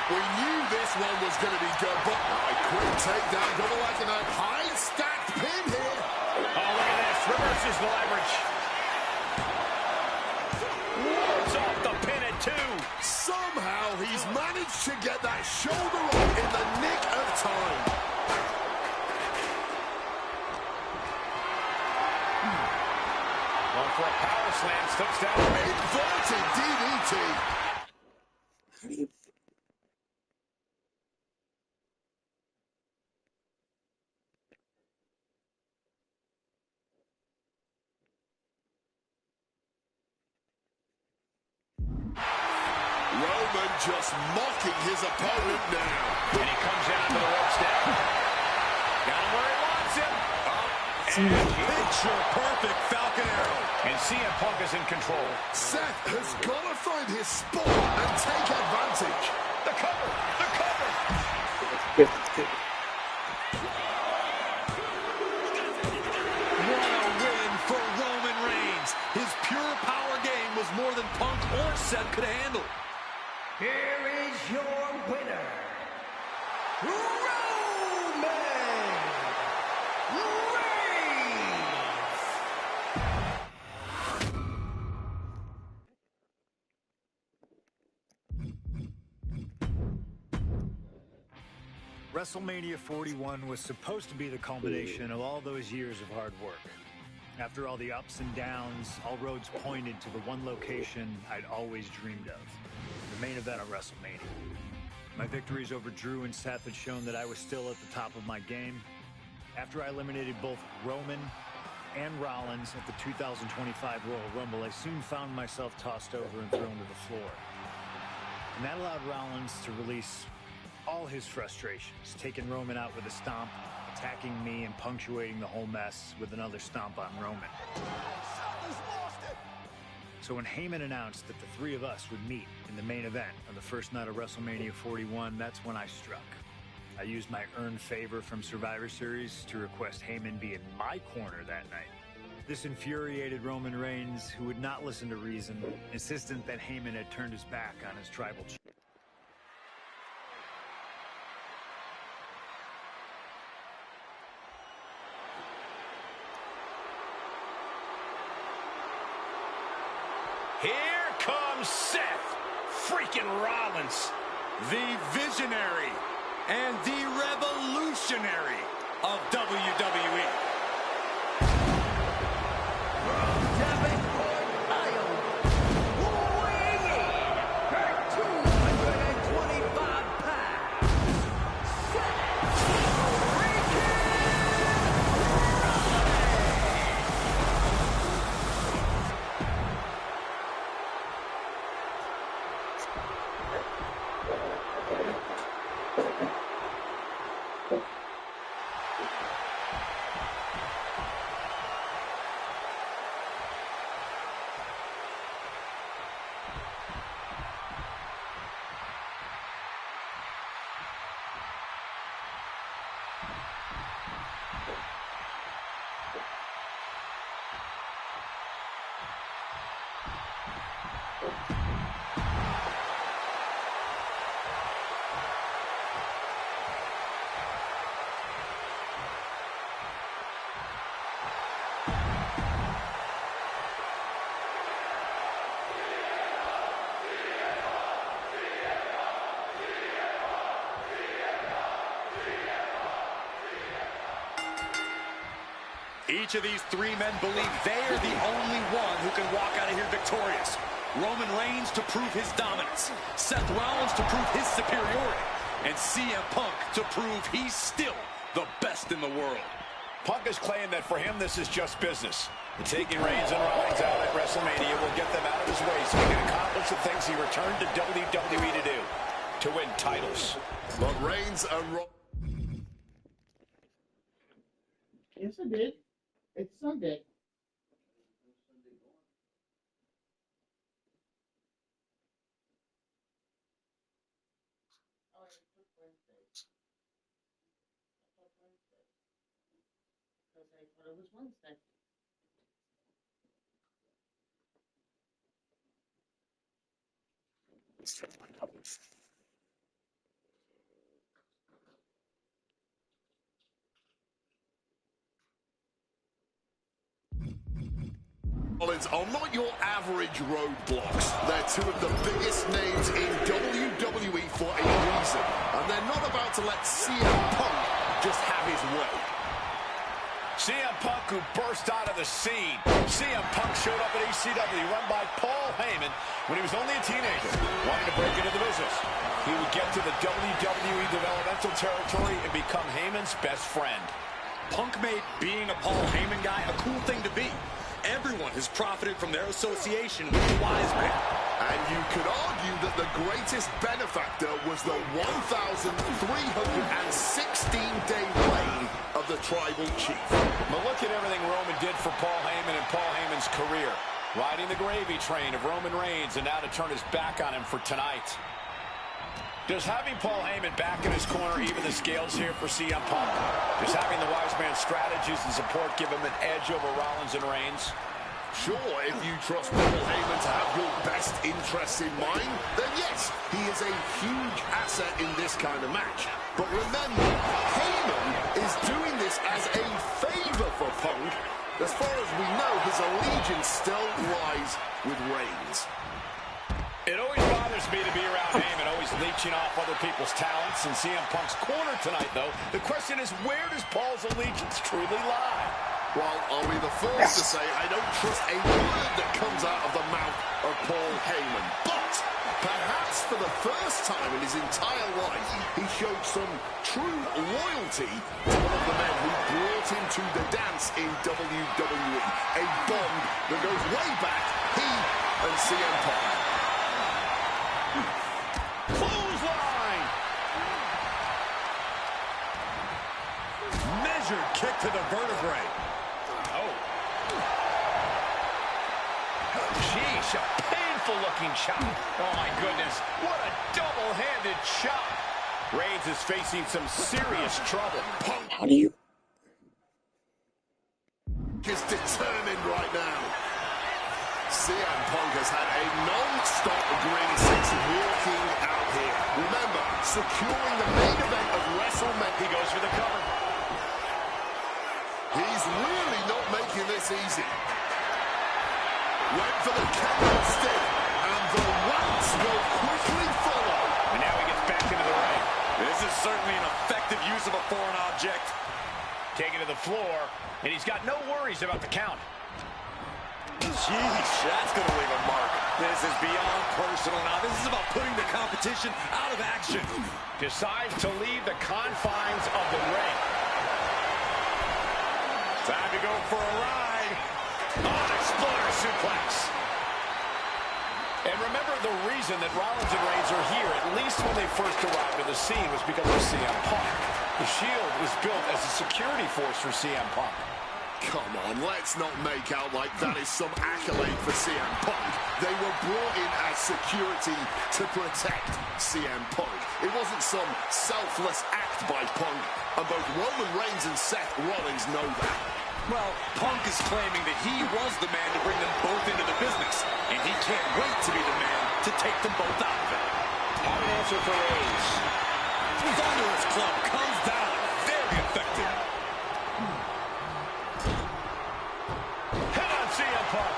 We knew this one was going to be good, but a quick takedown, double like a high stacked pin here. Oh, look at this. Reverses the leverage. Wards off the pin at 2. Somehow he's managed to get that shoulder up in the nick of time. Going for a power slam. Slips down. Inverted DDT. How do you... Roman just mocking his opponent now. And he comes out to the rope step. Got him where he wants him. And picture perfect Falcon Arrow. And CM Punk is in control. Seth has got to find his spot and take advantage. The cover. The cover. was more than Punk or Seth could handle. Here is your winner, Roman Reigns. WrestleMania 41 was supposed to be the culmination of all those years of hard work. After all the ups and downs, all roads pointed to the one location I'd always dreamed of, the main event of WrestleMania. My victories over Drew and Seth had shown that I was still at the top of my game. After I eliminated both Roman and Rollins at the 2025 Royal Rumble, I soon found myself tossed over and thrown to the floor. And that allowed Rollins to release all his frustrations, taking Roman out with a stomp, attacking me, and punctuating the whole mess with another stomp on Roman. So when Heyman announced that the three of us would meet in the main event on the first night of WrestleMania 41, that's when I struck. I used my earned favor from Survivor Series to request Heyman be in my corner that night. This infuriated Roman Reigns, who would not listen to reason, insistent that Heyman had turned his back on his tribal chief. Here comes Seth freaking Rollins, The visionary and the revolutionary of WWE. Weighing in at 225 pounds, Each of these three men believe they're the only one who can walk out of here victorious. Roman Reigns to prove his dominance, Seth Rollins to prove his superiority, and CM Punk to prove he's still the best in the world. Punk is claiming that for him this is just business. And taking Reigns and Rollins out at WrestleMania will get them out of his way so he can accomplish the things he returned to WWE to do, to win titles. But Reigns and Yes, I did. It's Sunday. Because I thought it was Wednesday. Rollins are not your average roadblocks. They're two of the biggest names in WWE for a reason. And they're not about to let CM Punk just have his way. CM Punk, who burst out of the scene. CM Punk showed up at ECW, run by Paul Heyman, when he was only a teenager, wanting to break into the business. He would get to the WWE developmental territory and become Heyman's best friend. Punk made being a Paul Heyman guy a cool thing to be. Everyone has profited from their association with the wise man. And you could argue that the greatest benefactor was the 1,316-day reign of the Tribal Chief. But look at everything Roman did for Paul Heyman and Paul Heyman's career. Riding the gravy train of Roman Reigns, and now to turn his back on him for tonight. Does having Paul Heyman back in his corner even the scales here for CM Punk? Does having the wise man's strategies and support give him an edge over Rollins and Reigns? Sure, if you trust Paul Heyman to have your best interests in mind, then yes, he is a huge asset in this kind of match. But remember, Heyman is doing this as a favor for Punk. As far as we know, his allegiance still lies with Reigns. It always bothers me to be around Heyman, always leeching off other people's talents. In CM Punk's corner tonight, though, the question is, where does Paul's allegiance truly lie? Well, I'll be the first to say I don't trust a word that comes out of the mouth of Paul Heyman. But perhaps for the first time in his entire life, he showed some true loyalty to one of the men who brought him to the dance in WWE. A bond that goes way back, he and CM Punk. Clothesline! Measured kick to the vertebrae. Sheesh, a painful-looking chop. Oh, my goodness. What a double-handed chop. Reigns is facing some serious trouble. How do you... Is determined right now. CM Punk has had a non-stop grin since walking out here. Remember, securing the main event of WrestleMania. He goes for the cover. He's really not making this easy. Went for the kendo stick, and the rats will quickly follow. And now he gets back into the ring. This is certainly an effective use of a foreign object. Taken to the floor, and he's got no worries about the count. Jeez, that's going to leave a mark. This is beyond personal now. This is about putting the competition out of action. Decides to leave the confines of the ring. Time to go for a ride. Oh, exploder suplex. And remember, the reason that Rollins and Reigns are here, at least when they first arrived on the scene, was because of CM Punk. The Shield was built as a security force for CM Punk. Come on, let's not make out like that is some accolade for CM Punk. They were brought in as security to protect CM Punk. It wasn't some selfless act by Punk, and both Roman Reigns and Seth Rollins know that. Well, Punk is claiming that he was the man to bring them both into the business, and he can't wait to be the man to take them both out of it. How an answer for Reigns. Thunderous club comes down. Very effective. Hit on CM Punk.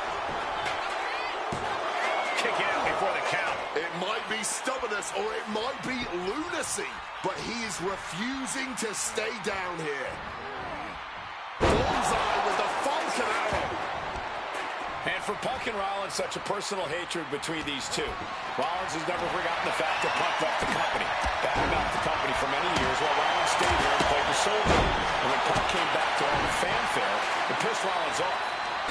Kick out before the count. It might be stubbornness or it might be lunacy, but he is refusing to stay down here. Bullseye with the Falcon Arrow. And for Punk and Rollins, such a personal hatred between these two. Rollins has never forgotten the fact that Punk left the company. Battled out the company for many years while Rollins stayed here and played the soldier. And when Punk came back to all the fanfare, it pissed Rollins off.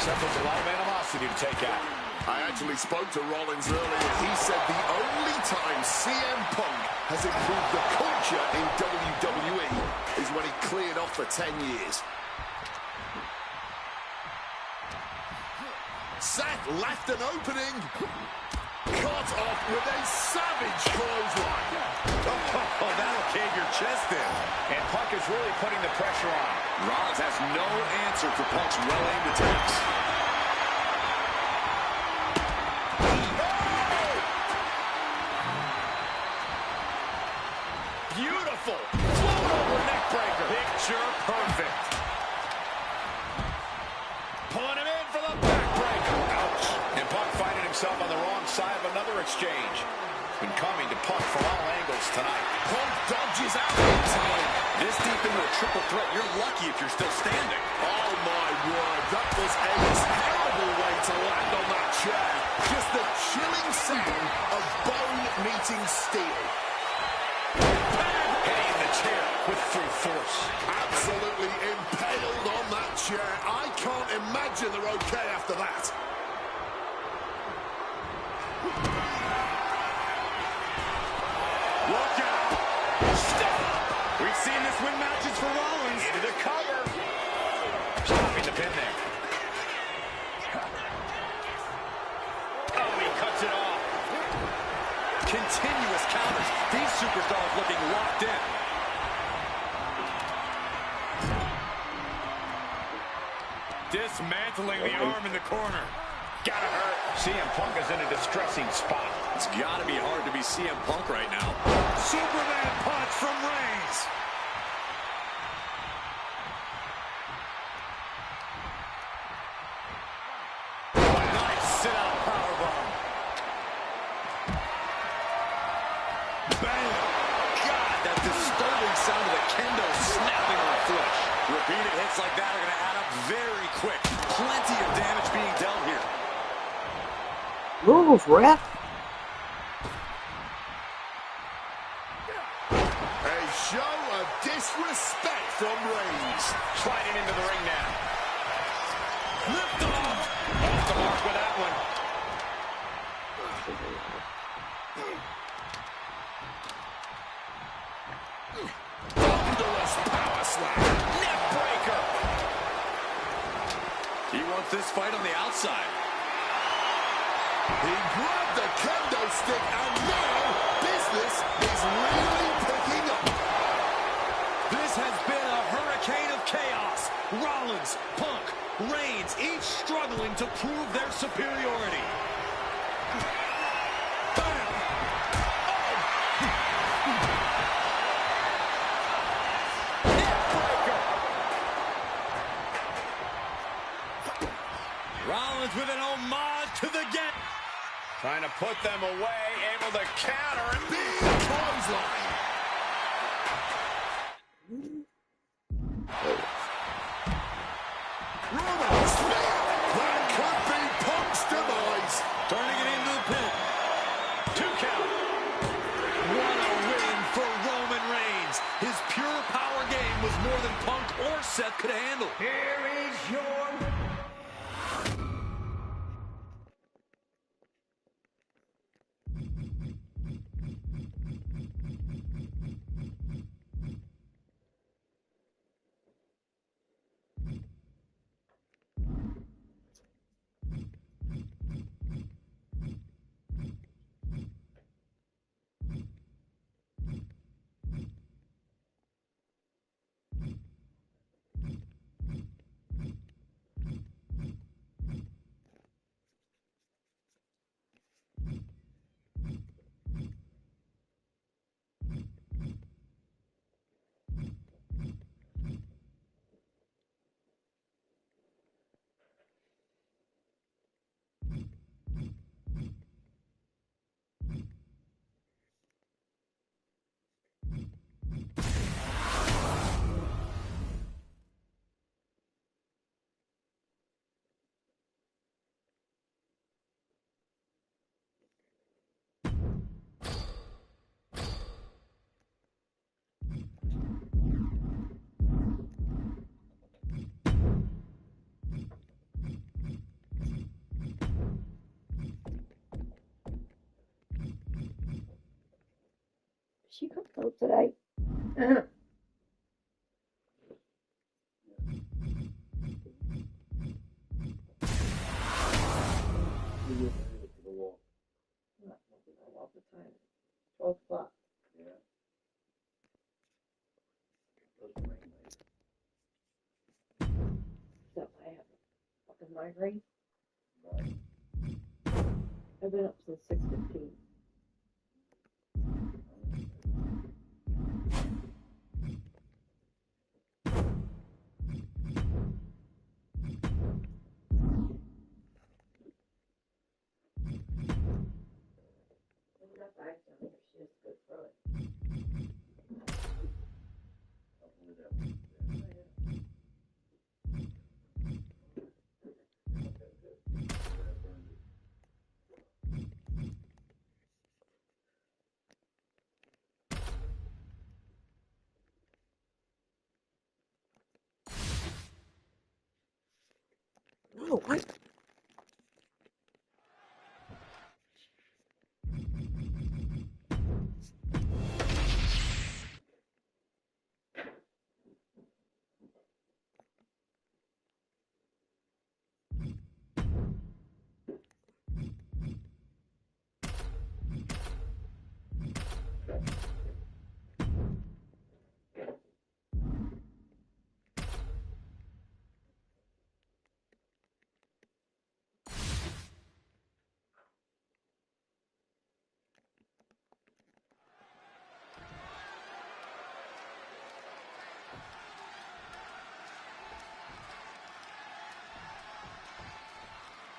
Except there's a lot of animosity to take out. I actually spoke to Rollins earlier. He said the only time CM Punk has improved the culture in WWE is when he cleared off for 10 years. Seth left an opening. Cut off with a savage clothesline. Oh, that'll cave your chest in. And Punk is really putting the pressure on. Rollins has no answer for Punk's well-aimed attacks. Beautiful. Float over neck breaker. Picture perfect. Pulling him in for the backbreaker. Ouch. And Punk finding himself on the wrong side of another exchange. Been coming to Punk from all angles tonight. Punk dodges out in time. This deep into a triple threat, you're lucky if you're still standing. Oh my word, that was a terrible way to land on that chair. Just the chilling sound of bone meeting steel. Hitting the chair with full force. Absolutely impaled on that chair. I can't imagine they're okay after that. Look out! Stop! We've seen this win matches for Rollins. Into the cover. Stopping the pin there. Oh, he cuts it off. Continuous counters. These superstars looking locked in. Dismantling the arm in the corner. Gotta hurt. CM Punk is in a distressing spot. It's gotta be hard to be CM Punk right now. Superman punch from Reigns. Nice sit-out powerbomb. Bam! God, that disturbing sound of the kendo snapping on flesh. Repeated hits like that are going to add up very quick. Plenty of damage being dealt here. Move, ref. A show of disrespect from Reigns. Sliding into the ring now. Lift off. Off the mark with that one. Thunderous power slam. Neck breaker. He wants this fight on the outside. He grabbed the kendo stick, and now business is really picking up. This has been a hurricane of chaos. Rollins, Punk, Reigns, each struggling to prove their superiority. Bam! Rollins with an homage to the get. Trying to put them away, able to counter. Big clothesline. Roman spear. That could be Punk's demise. Turning it into the pin. 2 count. What a win for Roman Reigns. His pure power game was more than Punk or Seth could handle. Here is your... She cooked though today. All the time. 12 o'clock. Except I have a fucking migraine. I've been up since 6:15. She has to go through it. No, what?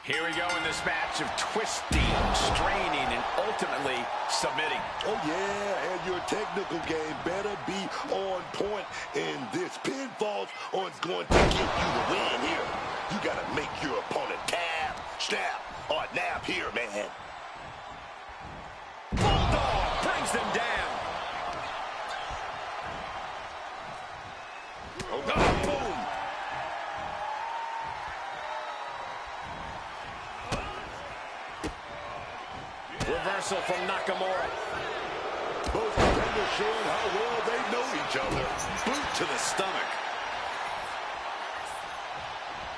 Here we go in this match of twisting, straining, and ultimately submitting. Oh, yeah, and your technical game better be on point. And this pinfall is going to get you the win here. You got to make your opponent tap, snap, or nap here, man. Bulldog brings them down. Oh, no, boom. Reversal from Nakamura. Both contenders showing how well they know each other. Boot to the stomach.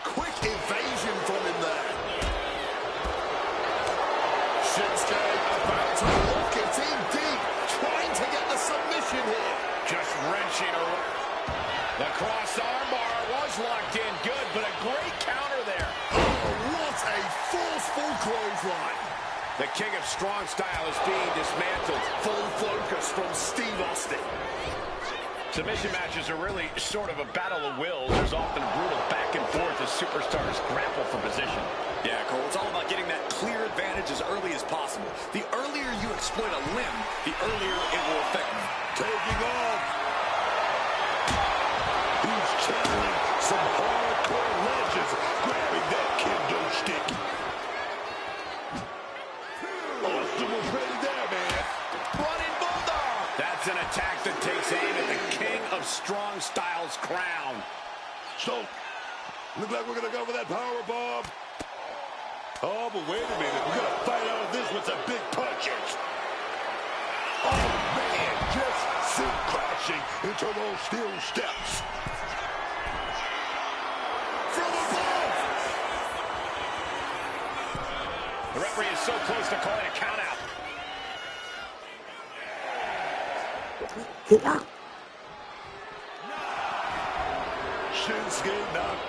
Quick evasion from him there. Shinsuke about to look it in deep, trying to get the submission here. Just wrenching away. The cross armbar was locked in good, but a great counter there. Oh, what a forceful clothesline. The king of strong style is being dismantled. Full focus from Steve Austin. Submission matches are really sort of a battle of wills. There's often a brutal back and forth as superstars grapple for position. Yeah, Cole, it's all about getting that clear advantage as early as possible. The earlier you exploit a limb, the earlier it will affect you. Taking off. He's channeling some hardcore ledges, grabbing that kendo stick. Austin was ready there, man. Running bulldog. That's an attack that takes aim at the king of strong style's crown. So, look like we're going to go for that power bomb. Oh, but wait a minute. We're going to fight out of this with some big punches. Oh, man, just sit crashing into those steel steps. From above. The referee is so close to calling a count out. Get out. Shinsuke knocked.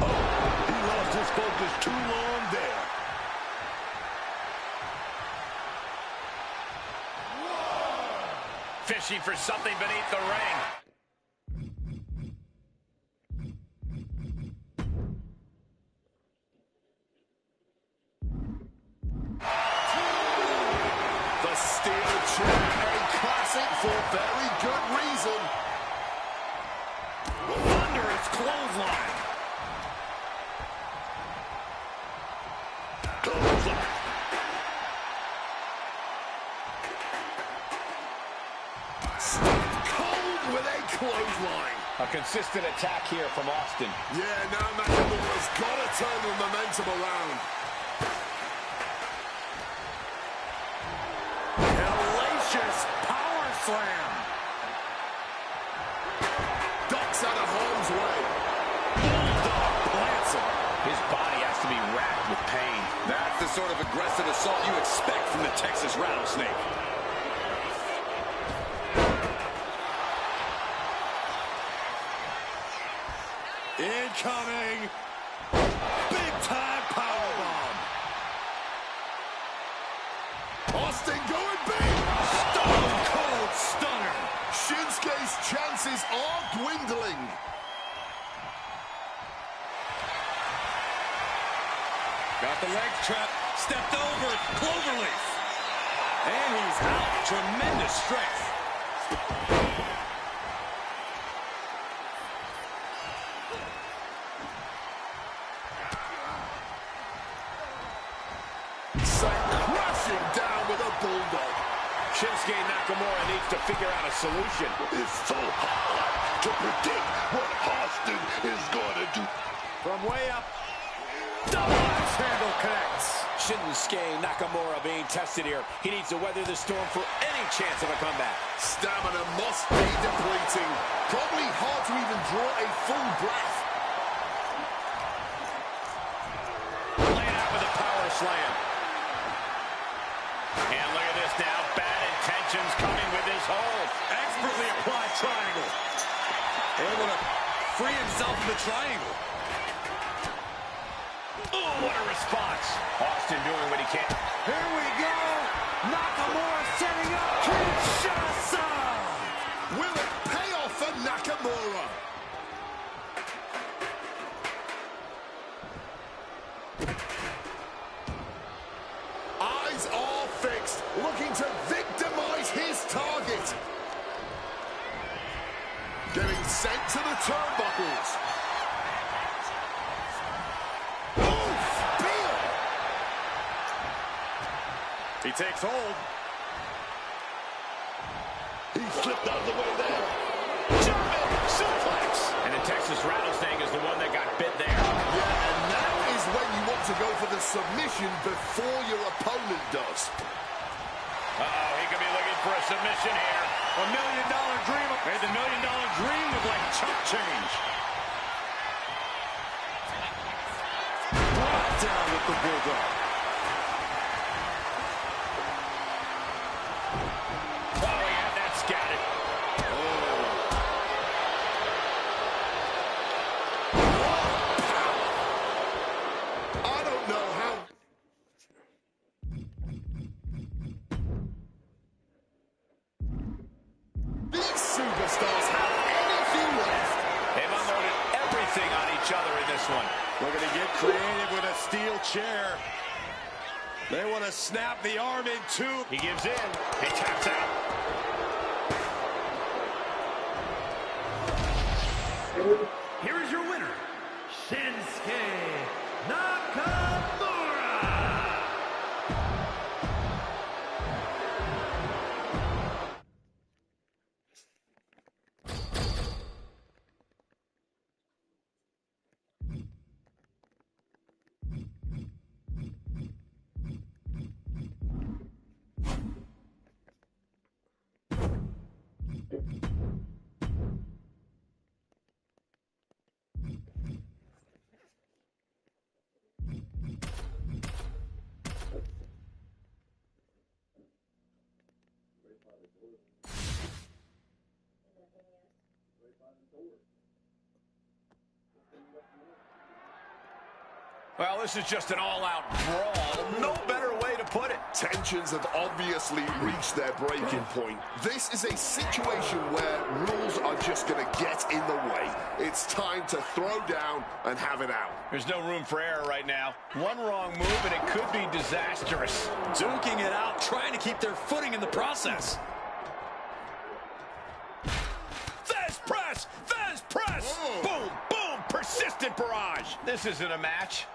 Oh, he lost his focus too long there. Fishing for something beneath the ring. The steel chair, a classic for very good reason. Thunderous clothesline. Cold with a clothesline. A consistent attack here from Austin. Yeah, now Nakamura's got to turn the momentum around. Hellacious power slam. Ducks out of harm's way. Bulldog plants him. His body has to be racked with pain. That's the sort of aggressive assault you expect from the Texas rattlesnake. Incoming. Big-time powerbomb. Austin going big. Stone cold stunner. Shinsuke's chances are dwindling. Got the leg trap. Stepped over. Cloverleaf. And he's out. Tremendous strength. Crashing down with a bulldog. Shinsuke Nakamura needs to figure out a solution. It's so hard to predict what Austin is going to do. From way up. Double axe handle connects. Shinsuke Nakamura being tested here. He needs to weather the storm for any chance of a comeback. Stamina must be depleting. Probably hard to even draw a full breath. Laying out with a power slam. And look at this now. Bad intentions coming with his hold. Expertly applied triangle. Able to free himself from the triangle. Oh, what a response. Austin doing what he can. Here we go. Nakamura setting up Kinshasa. Will it pay off for Nakamura? eyes are fixed, looking to victimize his target. Getting sent to the turnbuckles. Oh, spear! He takes hold. He slipped out of the way there. German suplex. And the Texas Rattlesnake is the one that got bit there. Yeah, and that is when you want to go for the submission before your opponent does. Uh-oh, he could be looking for a submission here. $1 million dream. Made the $1 million dream look like chump change. Brought down with the Bulldog. Oh, yeah, that's got it. I don't know how. These superstars have anything left. They've unloaded everything on each other in this one. Looking to get creative with a steel chair. They want to snap the arm in two. He gives in. He taps out. Here is your winner, Shinsuke Nakamura. Well, this is just an all-out brawl. No better way to put it. Tensions have obviously reached their breaking point. This is a situation where rules are just going to get in the way. It's time to throw down and have it out. There's no room for error right now. One wrong move and it could be disastrous. Duking it out, trying to keep their footing in the process. Fez press! Fez press! Oh. Boom! Boom! Persistent barrage. This isn't a match.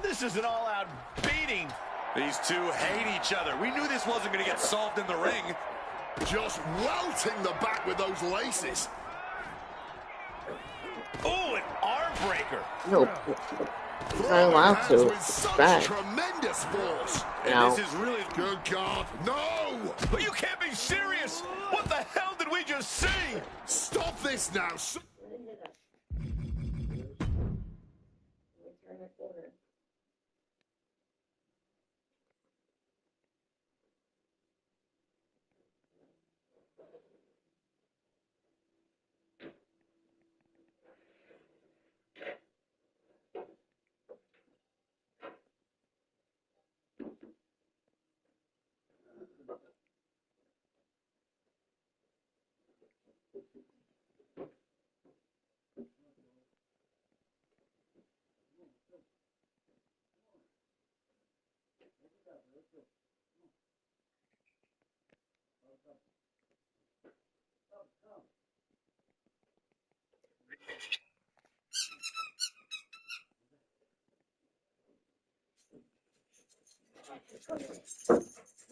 This is an all-out beating. These two hate each other. We knew this wasn't going to get solved in the ring. Just welting the back with those laces. Oh, an arm breaker. No. He's not allowed Hands to. with It's such bad. tremendous force. No. And this is really Good God, no! But you can't be serious. What the hell did we just see? Stop this now. Turn a corner.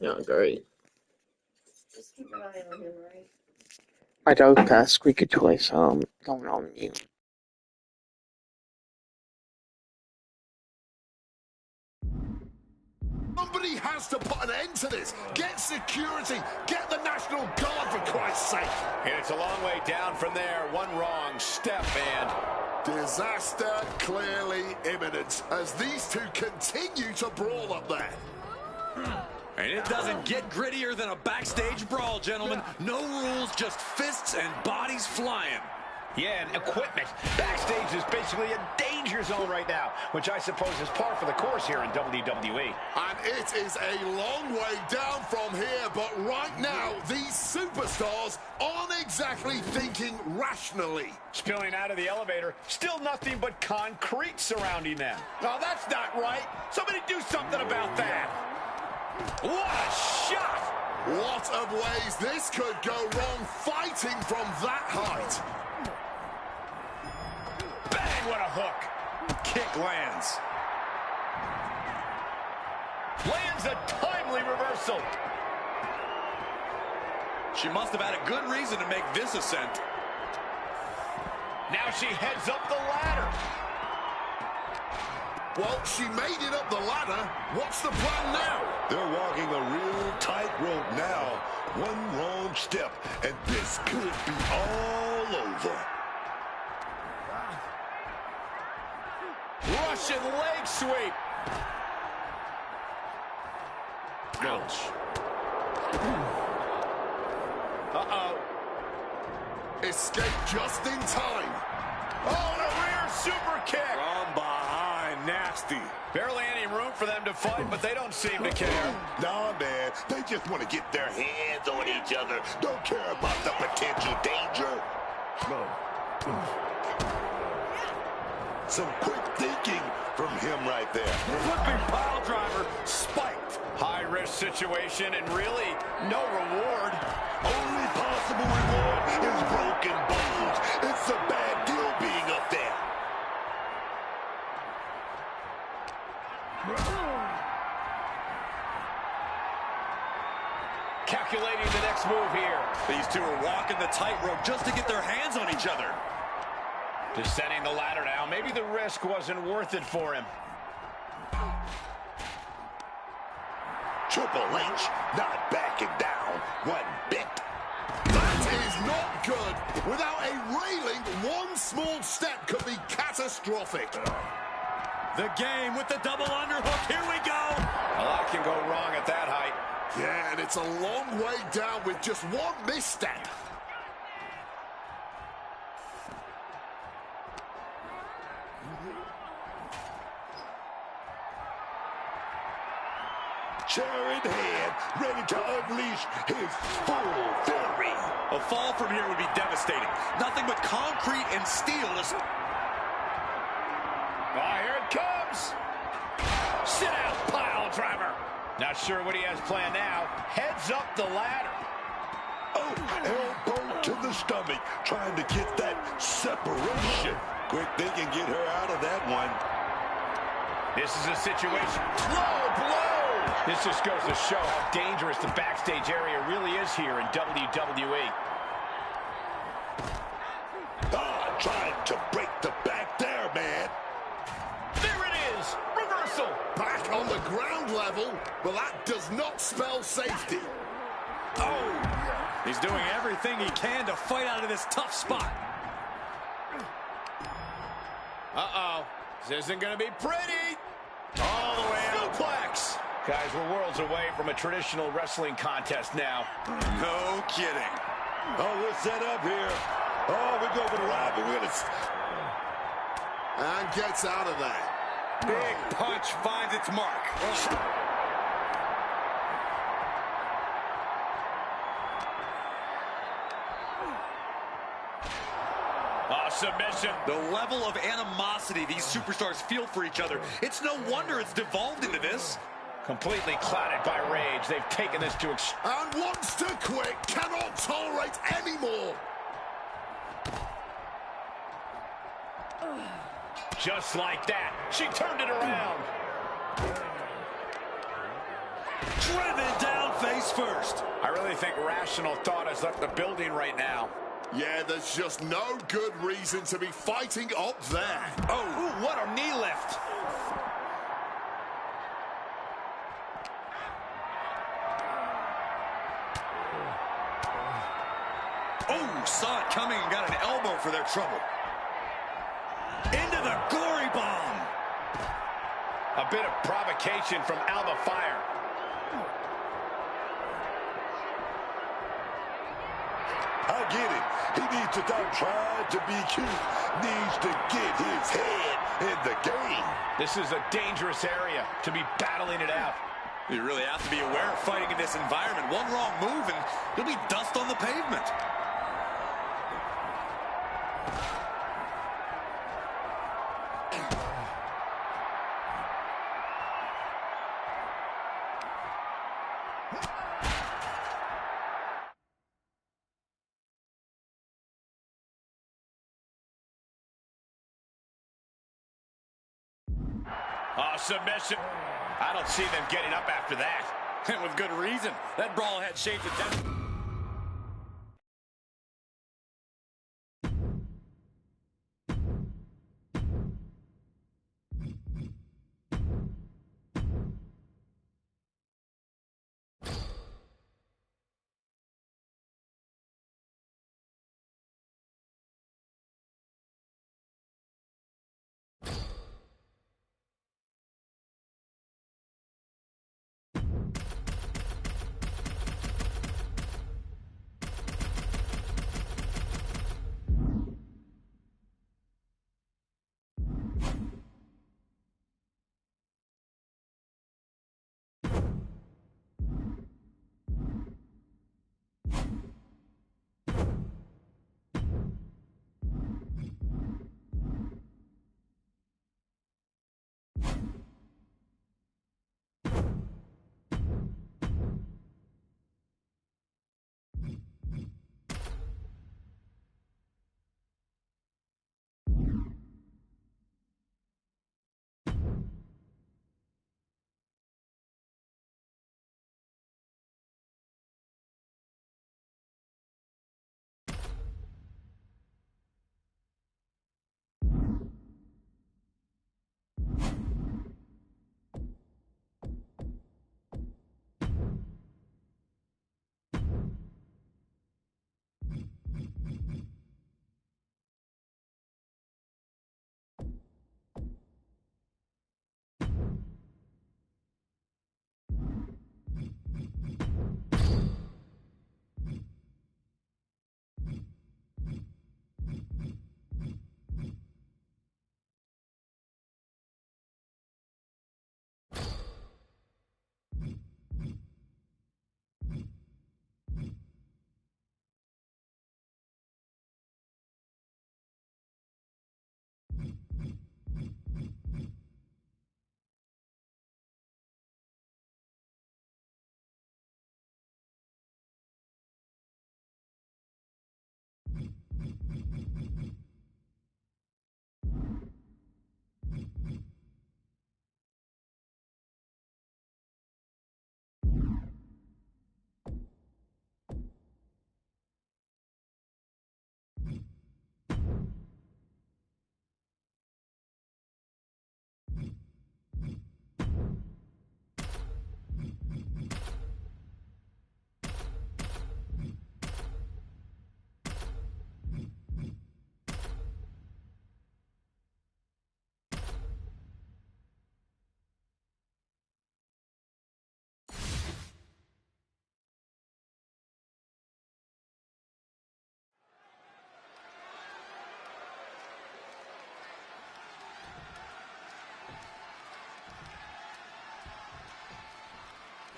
Yeah, great. Just keep an eye on him, right? I don't pass squeaky toy, so I'm going on mute. Somebody has to put an end to this. Get security. Get the National Guard, for Christ's sake. And it's a long way down from there. One wrong step and... Disaster clearly imminent as these two continue to brawl up there. And it doesn't get grittier than a backstage brawl, gentlemen. No rules, just fists and bodies flying. Yeah, and equipment. Backstage is basically a danger zone right now, which I suppose is par for the course here in WWE. And it is a long way down from here, but right now, these superstars aren't exactly thinking rationally. Spilling out of the elevator, still nothing but concrete surrounding them. No, that's not right. Somebody do something about that. What a shot! What of ways this could go wrong fighting from that height. Bang, what a hook. Kick lands. Lands a timely reversal. She must have had a good reason to make this ascent. Now she heads up the ladder. Well, she made it up the ladder. What's the plan now? They're walking a real tightrope now. One wrong step, and this could be all over. Russian leg sweep. Ouch. Uh-oh. Escape just in time. Oh, and a rear super kick. From behind, nasty. Barely any room for them to fight, but they don't seem to care. Nah, man, they just want to get their hands on each other. Don't care about the potential danger. Some quick thinking from him right there. Flipping pile driver, spiked. High-risk situation and really no reward. Only possible reward is broken bones. It's a bad deal being up there. Calculating the next move here. These two are walking the tightrope just to get their hands on each other. Descending the ladder now. Maybe the risk wasn't worth it for him. Triple H not backing down one bit. That is not good. Without a railing, one small step could be catastrophic. The game with the double underhook. Here we go. A lot can go wrong at that height. Yeah, and it's a long way down with just one misstep. Chair in hand, ready to unleash his full fury. A fall from here would be devastating. Nothing but concrete and steel to... Oh, here it comes. Sit out, pile driver. Not sure what he has planned now. Heads up the ladder. Oh, elbow to the stomach, trying to get that separation. Quick thinking, get her out of that one. This is a situation. Low blow. This just goes to show how dangerous the backstage area really is here in WWE. Ah, trying to break the back there, man. There it is. Reversal. Back on the ground level, but that does not spell safety. Oh! He's doing everything he can to fight out of this tough spot. Uh-oh. This isn't going to be pretty. All the way out. Suplex. Guys, we're worlds away from a traditional wrestling contest now. No kidding. Oh, we're set up here. Oh, we go for the ride, but we're going to... And gets out of there. Big punch finds its mark. Submission. The level of animosity these superstars feel for each other, it's no wonder it's devolved into this. Completely clouded by rage. They've taken this to And wants to quit. Cannot tolerate anymore. Just like that. She turned it around. Driven down face first. I really think rational thought has left the building right now. Yeah, there's just no good reason to be fighting up there. Oh, ooh, what a knee lift. Oh, saw it coming and got an elbow for their trouble. Into the gory bomb. A bit of provocation from Alba Fire. I get it. He needs to stop trying to be cute. Needs to get his head in the game. This is a dangerous area to be battling it out. You really have to be aware of fighting in this environment. One wrong move and you'll be dust on the pavement. Submission. I don't see them getting up after that. And with good reason. That brawl had shaped attention.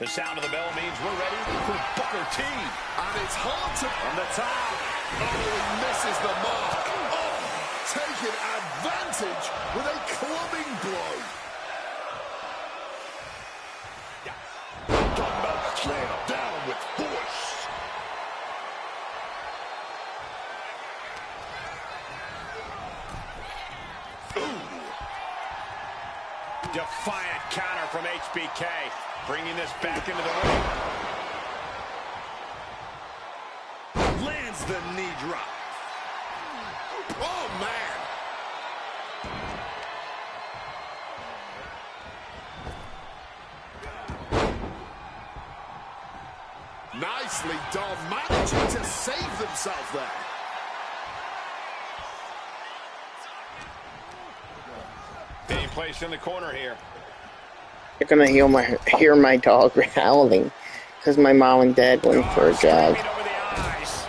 The sound of the bell means we're ready for Booker T. And it's hard to... From the top. Oh, he misses the mark. Oh, taking advantage with a clubbing blow. Talking about slam down with force. Defiant counter from HBK. Bringing this back into the ring. Lands the knee drop. Oh, man. Nicely done. Managing to save themselves there. Being placed in the corner here. You're gonna hear my dog howling because my mom and dad went for a jog. Over the eyes.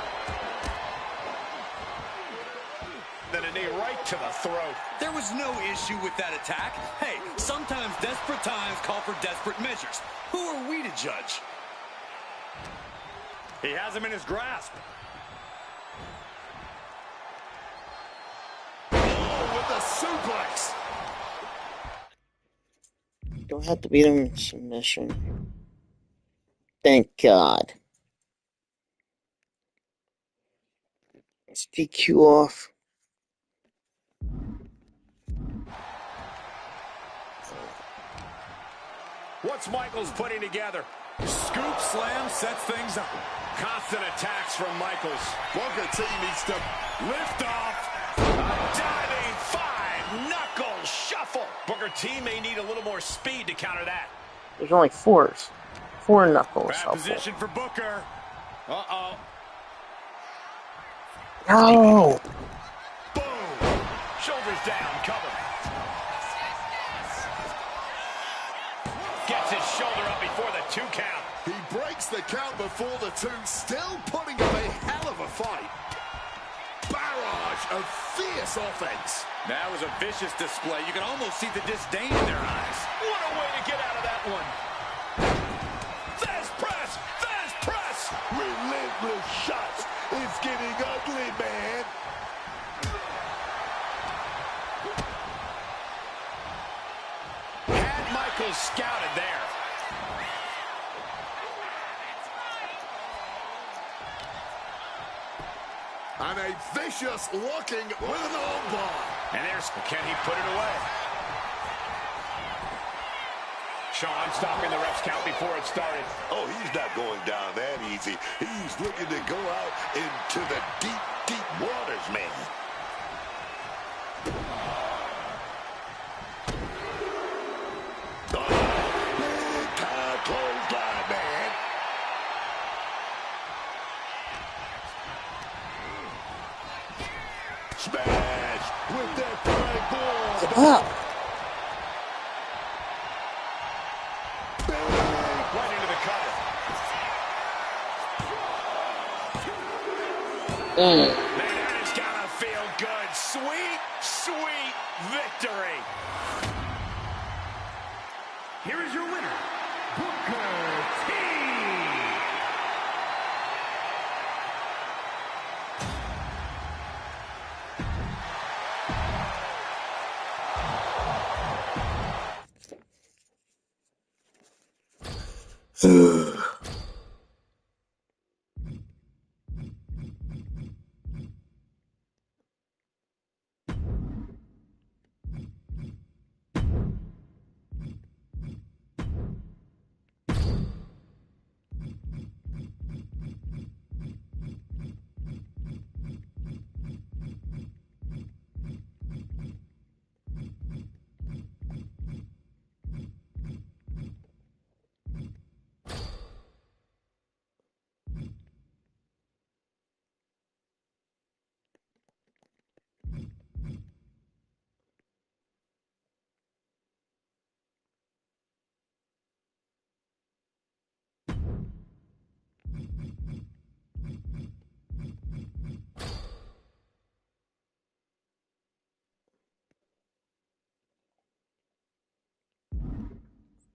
Then a knee right to the throat. There was no issue with that attack. Hey, sometimes desperate times call for desperate measures. Who are we to judge? He has him in his grasp. Oh, with the suplex. Don't have to beat him in submission. Thank God. Let's DQ off. What's Michaels putting together? Scoop slam sets things up. Constant attacks from Michaels. Booker T needs to Lift off. A diving five-knuckle shuffle. Booker T may need a little more speed to counter that. There's only fours. Four knuckles. Bad position for Booker. Uh-oh. No! Boom. Shoulders down, cover. Gets his shoulder up before the 2 count. He breaks the count before the 2, still putting up a hell of a fight. Barrage of fierce offense. That was a vicious display. You can almost see the disdain in their eyes. What a way to get out of that one. Fast press. Fast press. Relentless shots. It's getting ugly, man. Had Michaels scouted there. And a vicious looking with an armbar. And there's, can he put it away? Sean stopping the ref's count before it started. Oh, he's not going down that easy. He's looking to go out into the deep, deep waters, man. Big time clothesline, man. Smash with that flying ball. Up. Right into the cover. Man, that is gonna feel good. Sweet, sweet victory. Here is your winner, Booker T.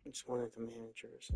It's one of the managers.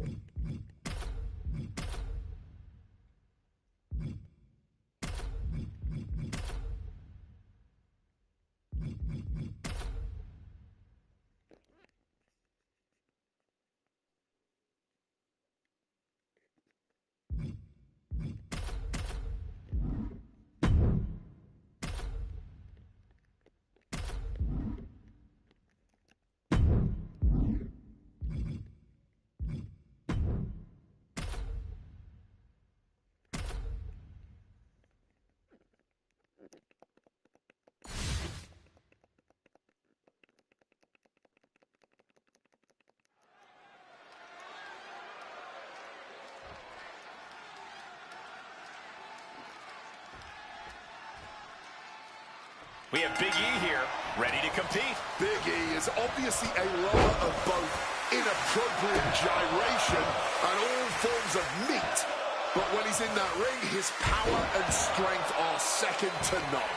We have Big E here, ready to compete. Big E is obviously a lover of both inappropriate gyration and all forms of meat. But when he's in that ring, his power and strength are second to none.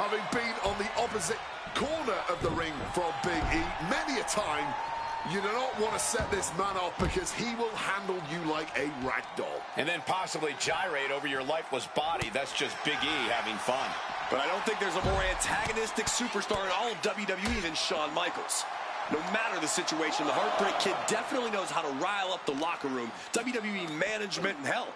Having been on the opposite corner of the ring from Big E many a time, you do not want to set this man up because he will handle you like a rag doll. And then possibly gyrate over your lifeless body. That's just Big E having fun. But I don't think there's a more antagonistic superstar in all of WWE than Shawn Michaels. No matter the situation, the Heartbreak Kid definitely knows how to rile up the locker room, WWE management, and hell,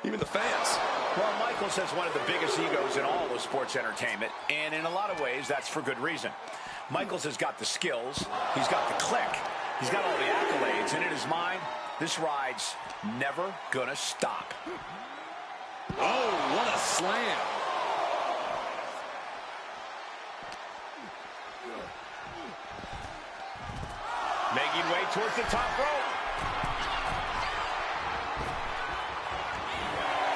even the fans. Well, Michaels has one of the biggest egos in all of sports entertainment, and in a lot of ways, that's for good reason. Michaels has got the skills, he's got the click, he's got all the accolades, and in his mind, this ride's never gonna stop. Oh, what a slam. Making way towards the top rope.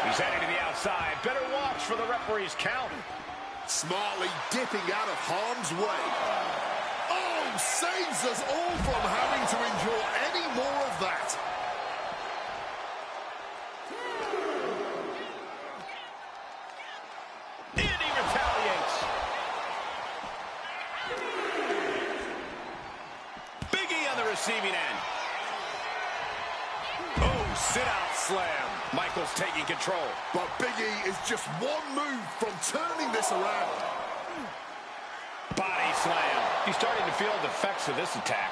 He's headed to the outside. Better watch for the referee's count. Smartly dipping out of harm's way. Oh, saves us all from having to endure any more of that. And he retaliates. Big E on the receiving end. Oh, sit-out slam. Michaels taking control. But Big E is just one move from turning this around. Body slam. He's starting to feel the effects of this attack.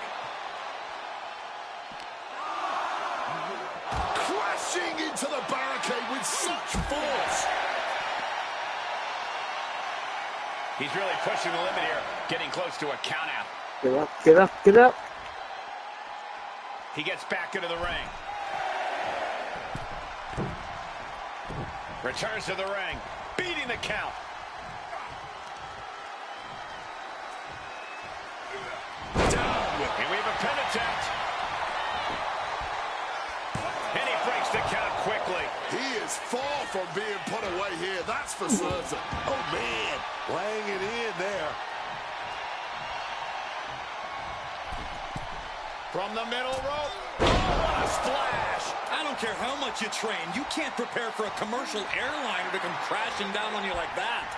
Crashing into the barricade with such force. He's really pushing the limit here, getting close to a count out. Get up, get up, get up. He gets back into the ring. Returns to the ring, beating the count. Down with, and we have a pin attempt. And he breaks the count quickly. He is far from being put away here, that's for certain. Oh, man, laying it in there. From the middle rope. Oh, what a splash. I don't care how much you train, you can't prepare for a commercial airliner to come crashing down on you like that.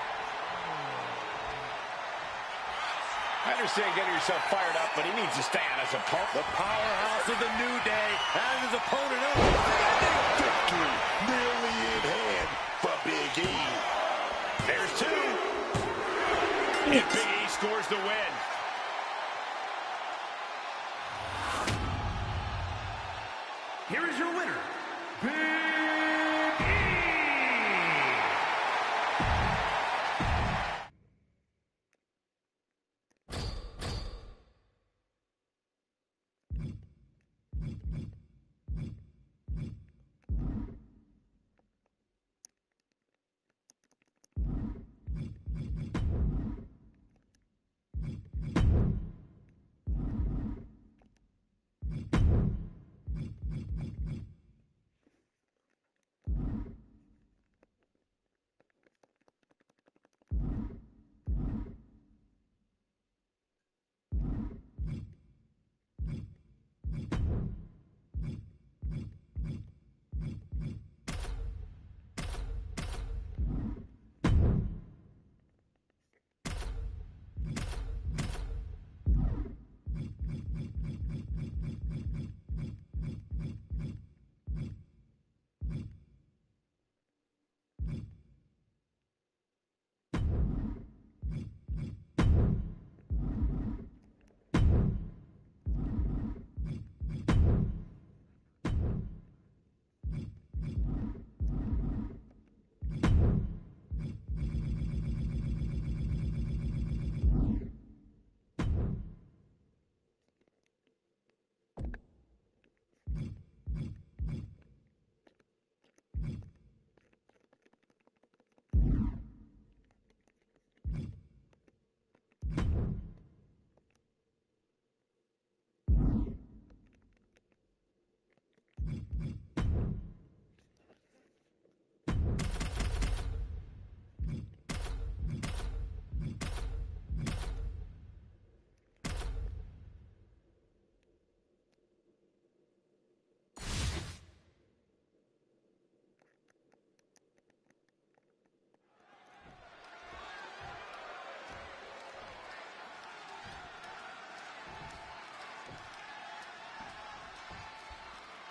I understand getting yourself fired up, but he needs to stay on his opponent. The powerhouse of the New Day has his opponent up. Victory nearly in hand for Big E. There's two. And Big E scores the win. Here is your winner, Big E.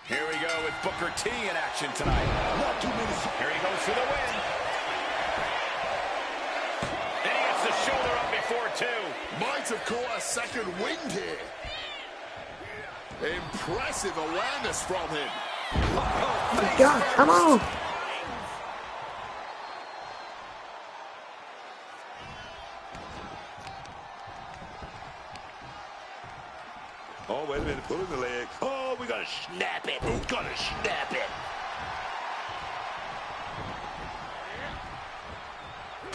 Here we go with Booker T in action tonight. Not too many. Here he goes for the win. And he gets the shoulder up before two. Might have caught a second wind here. Impressive awareness from him. God, come on. Oh, wait a minute, pulling the leg. Oh, we're gonna snap it. Who's gonna snap it?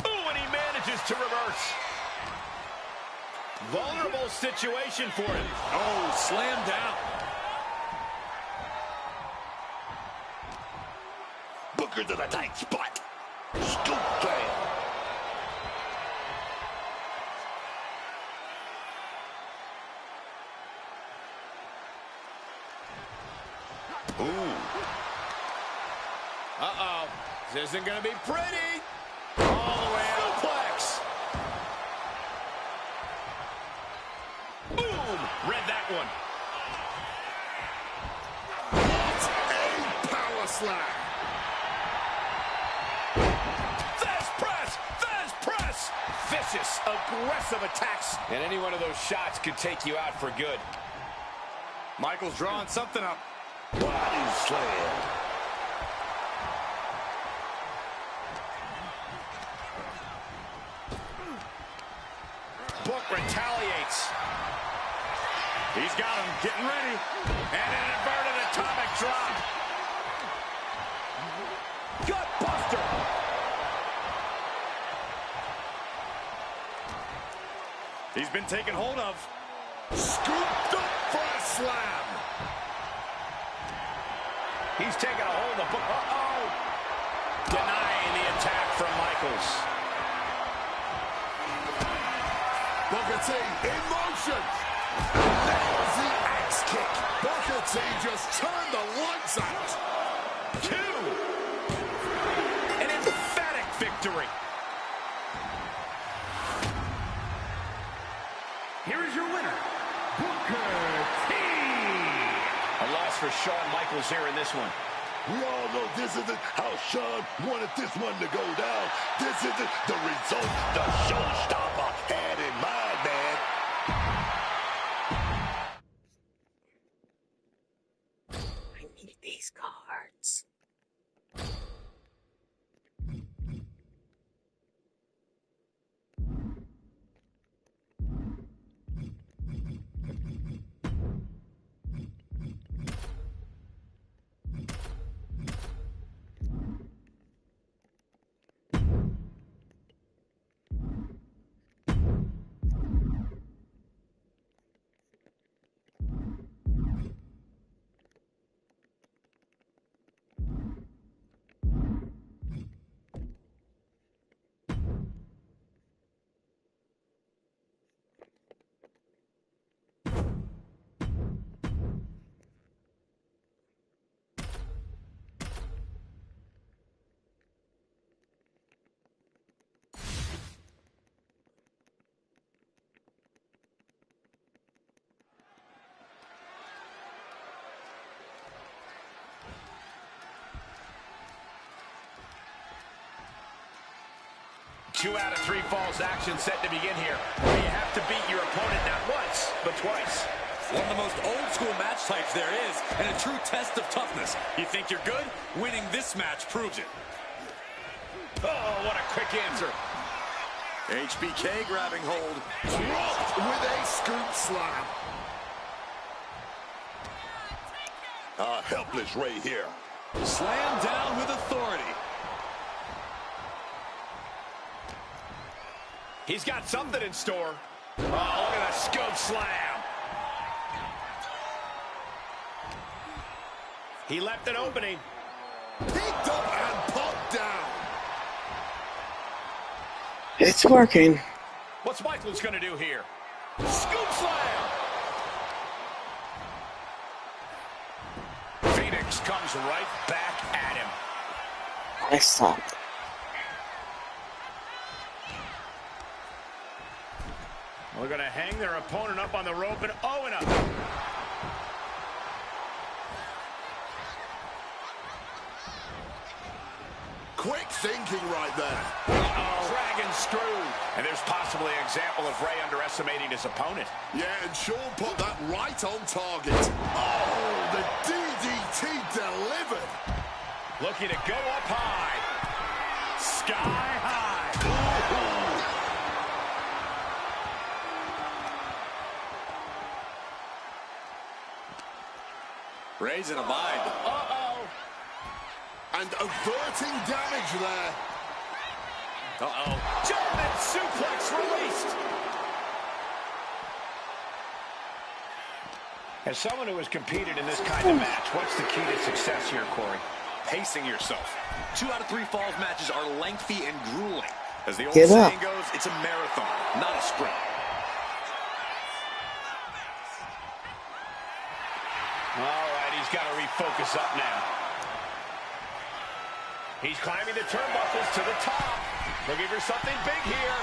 Ooh, and he manages to reverse. Vulnerable situation for him. Oh, slam down. Booker to the tight spot. Scoop slam. Ooh. Uh-oh. This isn't going to be pretty. All the way out. Suplex. Boom. Read that one. What a power slam. Fast press. Fast press. Vicious, aggressive attacks. And any one of those shots could take you out for good. Michael's drawing something up. Body slam. Book retaliates. He's got him getting ready. And an inverted atomic drop. Gut buster. He's been taken hold of. Scooped up for a slam. He's taking a hold of Book. Uh-oh. Denying the attack from Michaels. Booker T in motion. Nails the axe kick. Booker T just turned the lights out. 2. An emphatic victory. Here is your winner, Booker T. A loss for Shawn Michaels here in this one. We all know this isn't how Shawn wanted this one to go down. This isn't the result the showstopper had in mind, man. I need these cards. Two out of 3 falls action set to begin here. Where you have to beat your opponent not once, but twice. One of the most old-school match types there is, and a true test of toughness. You think you're good? Winning this match proves it. Oh, what a quick answer. HBK grabbing hold. Dropped with a scoop slam. Helpless Ray here. Slam down with authority. He's got something in store. Oh, look at that scoop slam. He left an opening. Picked up and popped down. It's working. What's Michaels going to do here? Scoop slam. Phoenix comes right back at him. I stopped. They're going to hang their opponent up on the rope and oh, and up. quick thinking right there. Dragon screw. And there's possibly an example of Ray underestimating his opponent. Yeah, and Sean put that right on target. Oh, the DDT delivered. Looking to go up high. Sky high. Ooh. Ray's in a bind. Uh-oh. And averting damage there. Uh-oh. German suplex released. As someone who has competed in this kind of match, what's the key to success here, Corey? Pacing yourself. 2 out of 3 falls matches are lengthy and grueling. As the old Get up. saying goes, it's a marathon, not a sprint. All right, he's got to refocus up now. He's climbing the turnbuckles to the top. Looking for something big here.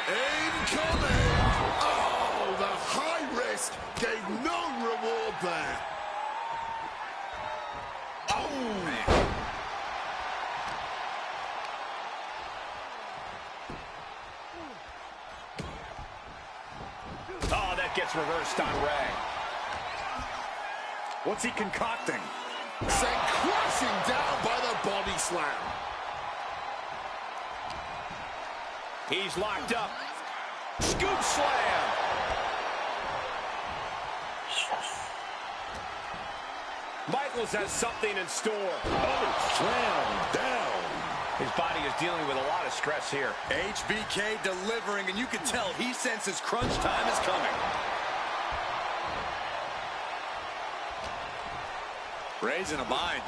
Incoming! Oh, the high risk gave no reward there. Oh, man. Oh, that gets reversed on Ray. What's he concocting? Sent crashing down by the body slam. He's locked up. Scoop slam. Michaels has something in store. Oh, slam down. His body is dealing with a lot of stress here. HBK delivering, and you can tell he senses crunch time is coming. Ray's in a bind.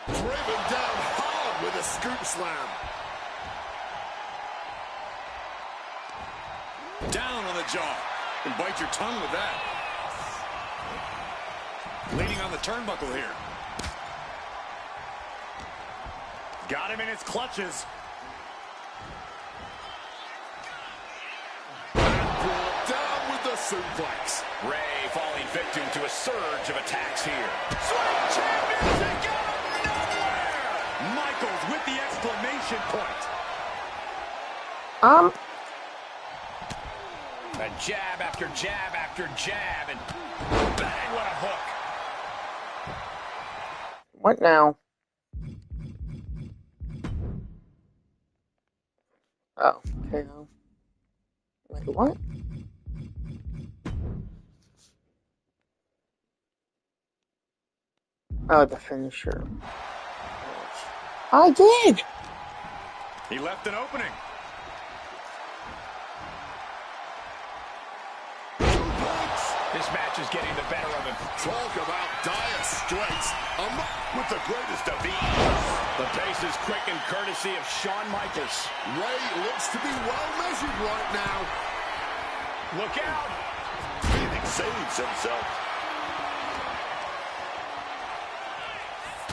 Driven down hard with a scoop slam. Down on the jaw. And bite your tongue with that. Leaning on the turnbuckle here. Got him in his clutches. Brought down with the suplex. Ray falling victim to a surge of attacks here. Swing champions and got him nowhere! Michaels with the exclamation point. A jab after jab after jab, and bang, what a hook. What now? Oh, okay. Wait, what? Oh, the finisher. I did! He left an opening. This match is getting the better of him. Talk about dire straits. With the greatest of ease. The pace is quick and courtesy of Shawn Michaels. Ray looks to be well measured right now. Look out! Phoenix saves himself.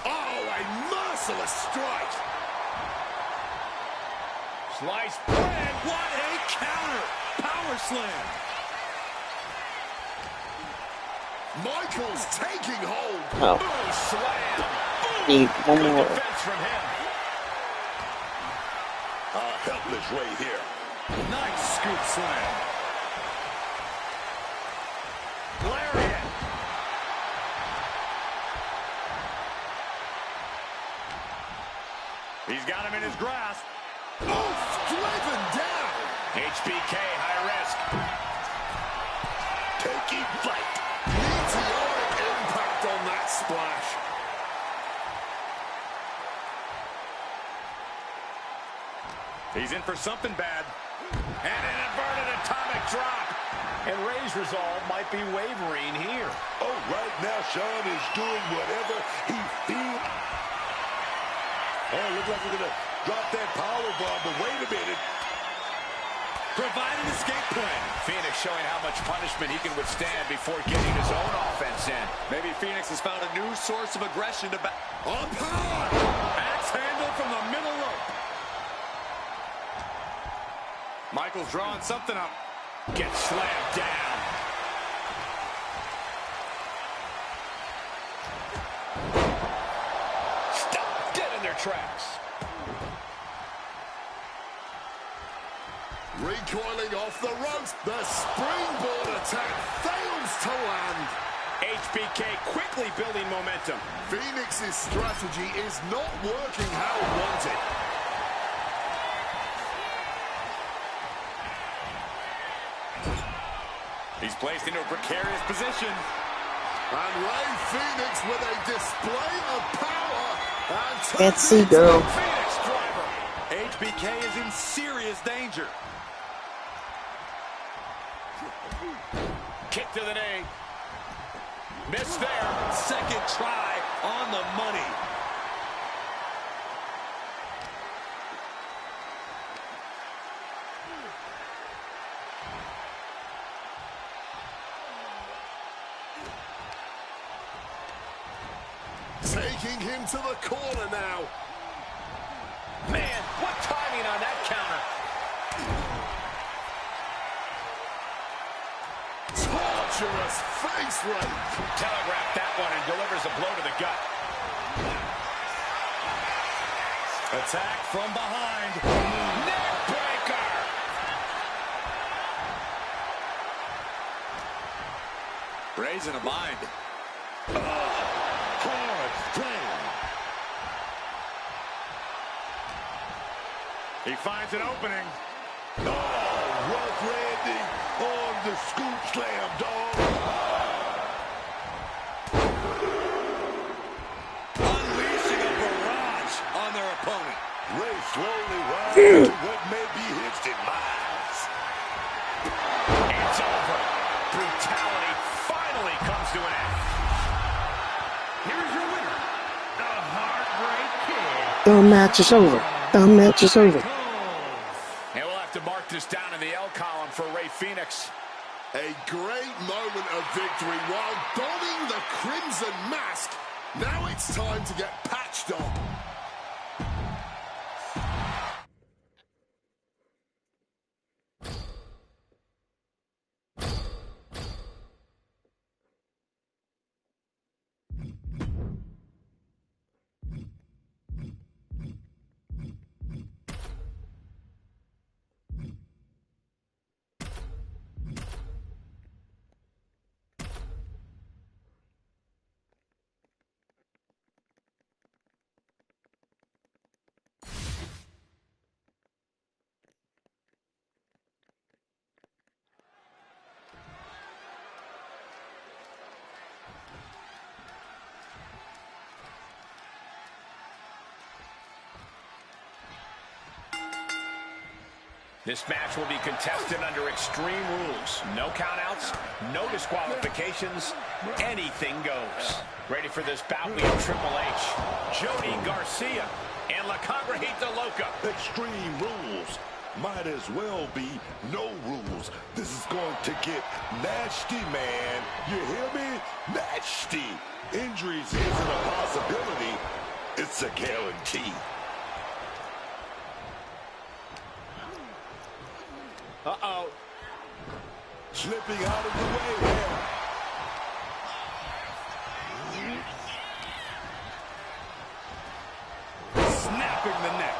Oh, a merciless strike. Sliced bread. What a counter! Power slam. Michaels taking hold. Oh. Boom, slam. Need one Good more. defense from him. Helpless Ray here. Nice scoop slam. Lariat. He's got him in his grasp. Oof, driven down. HBK, high risk. Taking flight. Meteoric impact on that splash. He's in for something bad. And an inverted atomic drop. And Ray's resolve might be wavering here. Oh, right now Sean is doing whatever he feels. Oh, looks like we're going to drop that power bomb, but wait a minute. Provide an escape plan. Phoenix showing how much punishment he can withstand before getting his own offense in. Maybe Phoenix has found a new source of aggression to back. Up high. Axe handle from the middle rope. Michael's drawing something up. Gets slammed down. Stop dead in their tracks. Recoiling off the ropes, the springboard attack fails to land. HBK quickly building momentum. Phoenix's strategy is not working how he wanted. He's placed into a precarious position. And Ray Phoenix with a display of power. And Can't see, girl. Phoenix driver. HBK is in serious danger. Kick to the knee. Missed there. Second try on the money. Taking him to the corner now. Man, what timing on that counter. Torturous face rape. Telegraphed that one and delivers a blow to the gut. Attack from behind. Neck breaker. Ray's in a bind. Hard slam. He finds an opening. Oh, rough landing on the scoop slam, dog. Unleashing a barrage on their opponent. Ray slowly rises to what may be his demise. It's over. Brutality finally comes to an end. Here's your winner, the Heartbreak Kid. The match is over. The match is over. And we'll have to mark this down in the L column for Ray Phoenix. A great moment of victory while donning the crimson mask. Now it's time to get patched up. This match will be contested under extreme rules. No countouts, no disqualifications, anything goes. Ready for this bout, we have Triple H, Jody Garcia, and La Congrejita Loca. Extreme rules. Might as well be no rules. This is going to get nasty, man. You hear me? Nasty. Injuries isn't a possibility. It's a guarantee. Uh-oh. Slipping out of the way there. Snapping the neck.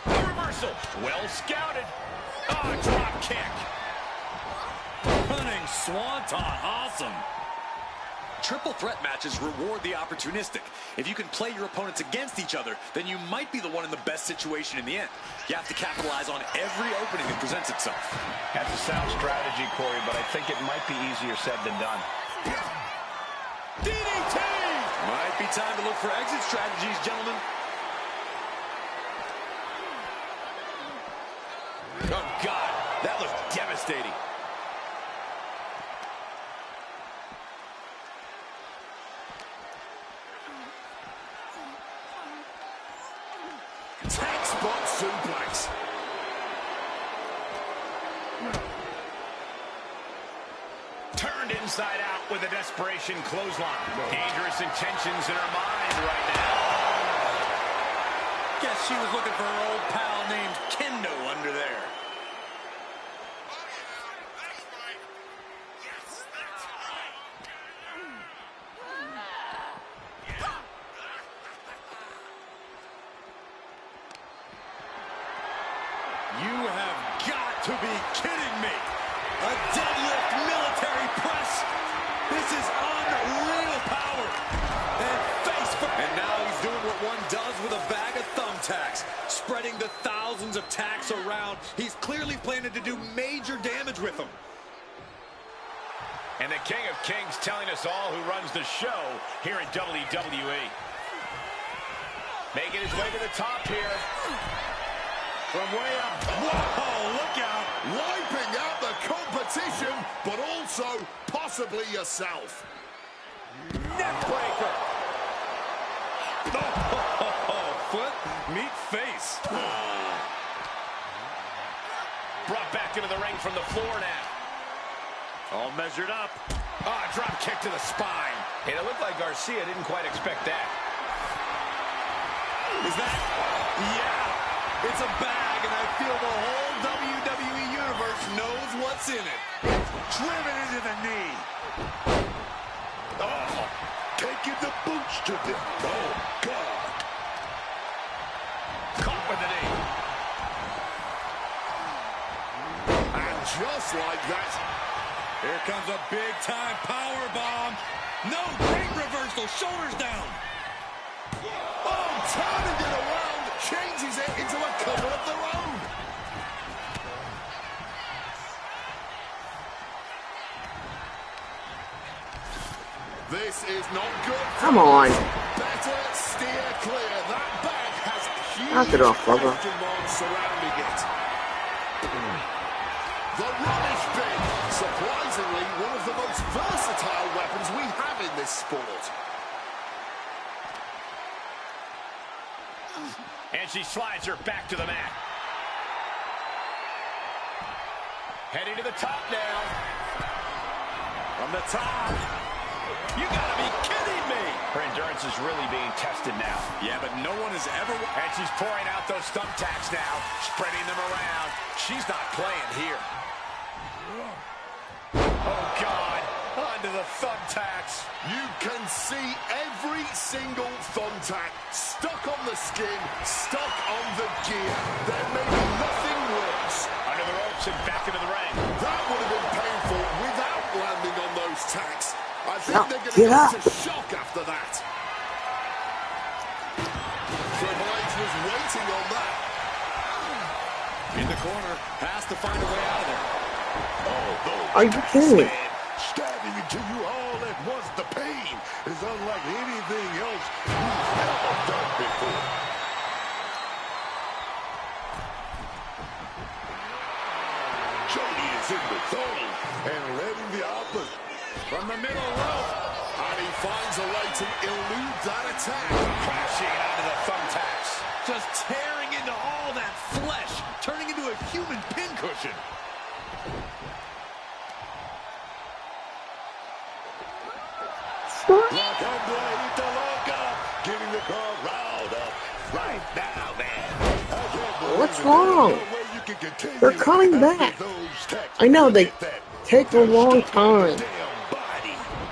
A reversal. Well scouted. Oh, drop kick. Running swanton. Awesome. Triple threat matches reward the opportunistic. If you can play your opponents against each other, then you might be the one in the best situation in the end. You have to capitalize on every opening that presents itself. That's a sound strategy, Corey, but I think it might be easier said than done. DDT! Might be time to look for exit strategies, gentlemen. Oh, God. That looked devastating. Textbook suplex. Turned inside out with a desperation clothesline. Dangerous intentions in her mind right now. Guess she was looking for her old pal named Kendo under there. to be kidding me. A deadlift military press. This is unreal power. And face first. And now he's doing what one does with a bag of thumbtacks, spreading the thousands of tacks around. He's clearly planning to do major damage with them. And the King of Kings telling us all who runs the show here in WWE. Making his way to the top here. From way up. Whoa, look out. Wiping out the competition, but also possibly yourself. Neckbreaker. Oh, foot, meet face. Brought back into the ring from the floor now. All measured up. Drop kick to the spine. And it looked like Garcia didn't quite expect that. Is that? Yeah. It's a bag, and I feel the whole WWE Universe knows what's in it. Driven into the knee. Oh, taking the boots to them. Oh, God. Caught with the knee. And just like that, Here comes a big-time power bomb. No, great reversal. Shoulders down. oh, turning it around, changes it into a cover of their own. This is not good. Come on. Better steer clear. That bag has Knock huge it off, brother. question marks surrounding it. The rubbish bin, surprisingly, one of the most versatile weapons we have in this sport. And she slides her back to the mat. Heading to the top now. From the top. You gotta be kidding me! Her endurance is really being tested now. Yeah, but no one has ever... And she's pouring out those thumbtacks now, spreading them around. She's not playing here. Oh, God. Onto the thumbtacks. You can see every single thumbtack stuck on the skin, stuck on the gear. There may be nothing worse. Under the ropes and back into the ring. That would have been painful without landing on those tacks. I think Now, they're going to get go up. into shock after that. Triple H was waiting on that. In the corner. Has to find a way out of there. Oh, those Are you kidding me? stabbing into you all at once. The pain is unlike anything else you've ever done before. Jody is in the zone and letting the opposite. From the middle rope. And he finds a way to elude that attack. Crashing onto the thumbtacks. Just tearing into all that flesh. Turning into a human pincushion. La Candelaita Loca, getting the crowd riled up right now, man. What's wrong? They're coming back. I know they take a long time,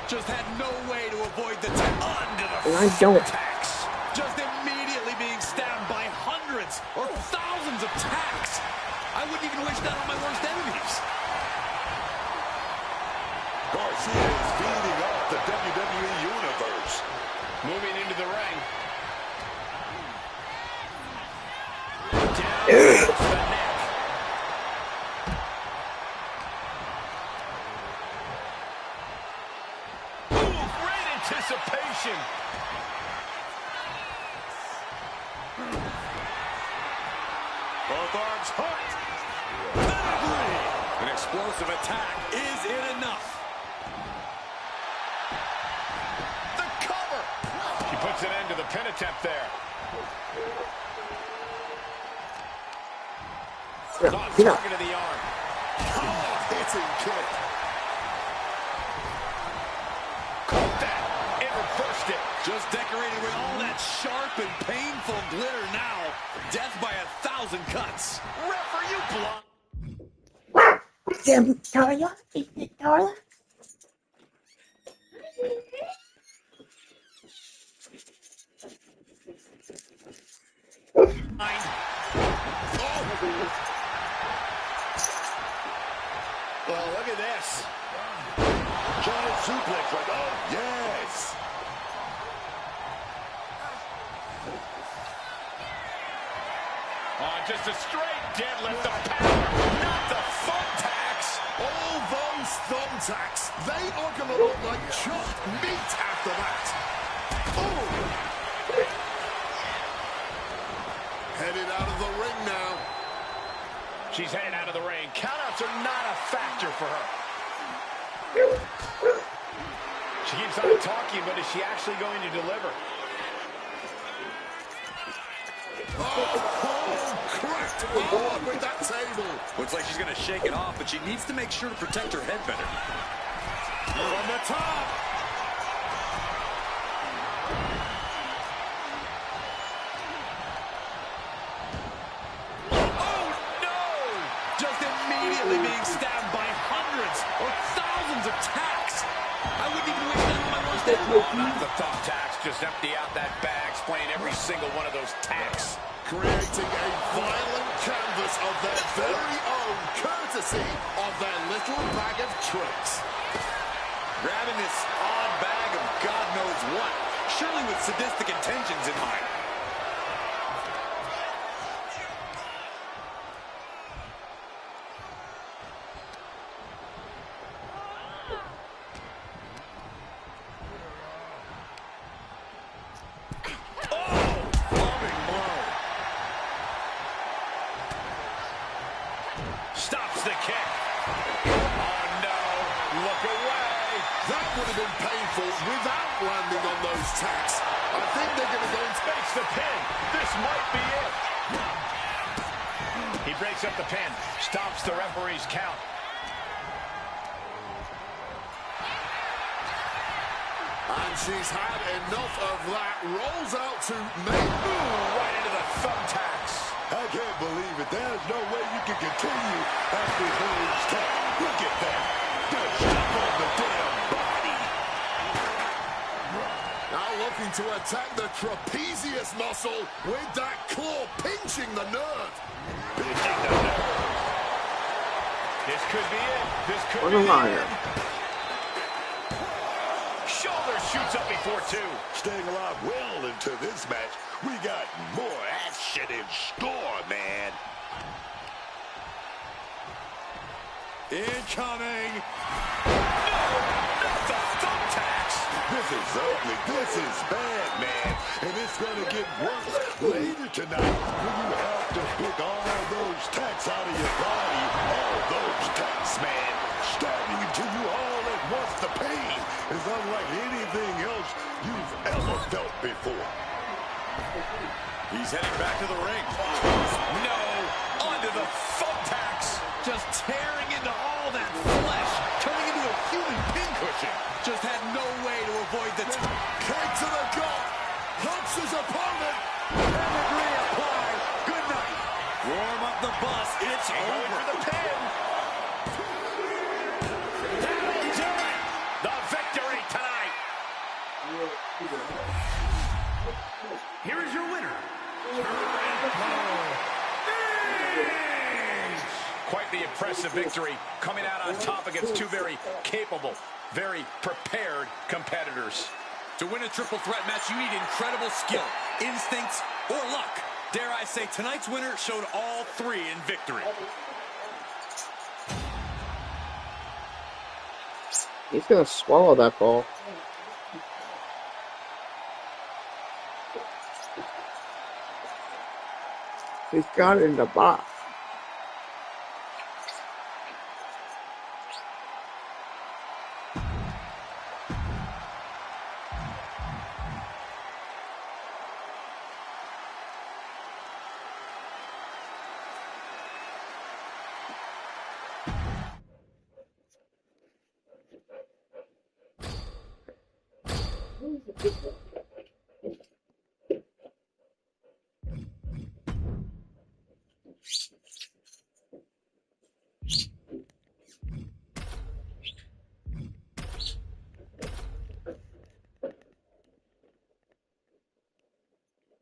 Just had no way to avoid the and I don't. tacks. Just immediately being stabbed by hundreds or thousands of tacks. I wouldn't even wish that on my worst enemies. Garcia is feeding off the WWE Universe. Moving into the ring. Down Ugh. to the neck. Ooh, great anticipation. Both arms hooked. Pedigree. An explosive attack. Is it enough? The cover. She puts an end to the pin attempt there. Get Not up, get up. target to the arm. Hard-hitting kick. Caught that. It reversed it. Just decorated with all that sharp and painful glitter now. Death by 1,000 cuts. Ref, are you blind? Darla, Darla. look at this. Giant suplex, like, oh, yes. Oh, just a straight deadlift. The power, not the thumbtacks. All those thumbtacks, they are going to look like chopped meat after that. Oh! Headed out of the ring now. She's headed out of the ring. Countouts are not a factor for her. She keeps on talking, but is she actually going to deliver? Oh, cracked hard with that table. Looks like she's going to shake it off, but she needs to make sure to protect her head better. From the top. Oh, no! Just immediately being stabbed by hundreds or thousands of tacks. I wouldn't even wish that on my worst enemy. Not the thumbtacks. Just empty out that bag, spraying every single one of those tacks. Creating a violent canvas of their very own, courtesy of their little bag of tricks. Grabbing this odd bag of God knows what, surely with sadistic intentions in mind. Stops the kick. Oh, no. Look away. That would have been painful without landing on those tacks. I think they're going to go and Makes the pin. This might be it. He breaks up the pin. Stops the referee's count. And she's had enough of that. Rolls out to make. Right into the thumbtacks. I can't believe it. There's no way you can continue after those taps. Look at that. Just shove on the damn body. Now looking to attack the trapezius muscle with that claw pinching the nerve. Pinching the nerve. This could be it. This could What be a liar. it. Shoulder shoots up before two. Staying alive well into this match. We got more action in store, man. Incoming. Not the thumbtacks. This is ugly. This is bad, man. And it's going to get worse later tonight when you have to pick all those tacks out of your body. All those tacks, man. Stabbing into you all at once. The pain is unlike anything else you've ever felt before. He's heading back to the ring. No. Onto the thumbtacks. Just tearing into all that flesh, turning into a human pincushion. Just had no way to avoid the Kick to the gut. Humps his opponent. pedigree applied. Good night. Warm up the bus. It's Going over. for the pin. That'll do it. The victory tonight. Here is your winner. Quite the impressive victory, coming out on top against two very capable, very prepared competitors. To win a triple threat match, you need incredible skill, instincts, or luck. Dare I say, tonight's winner showed all three in victory. He's gonna swallow that ball. He's got it in the box.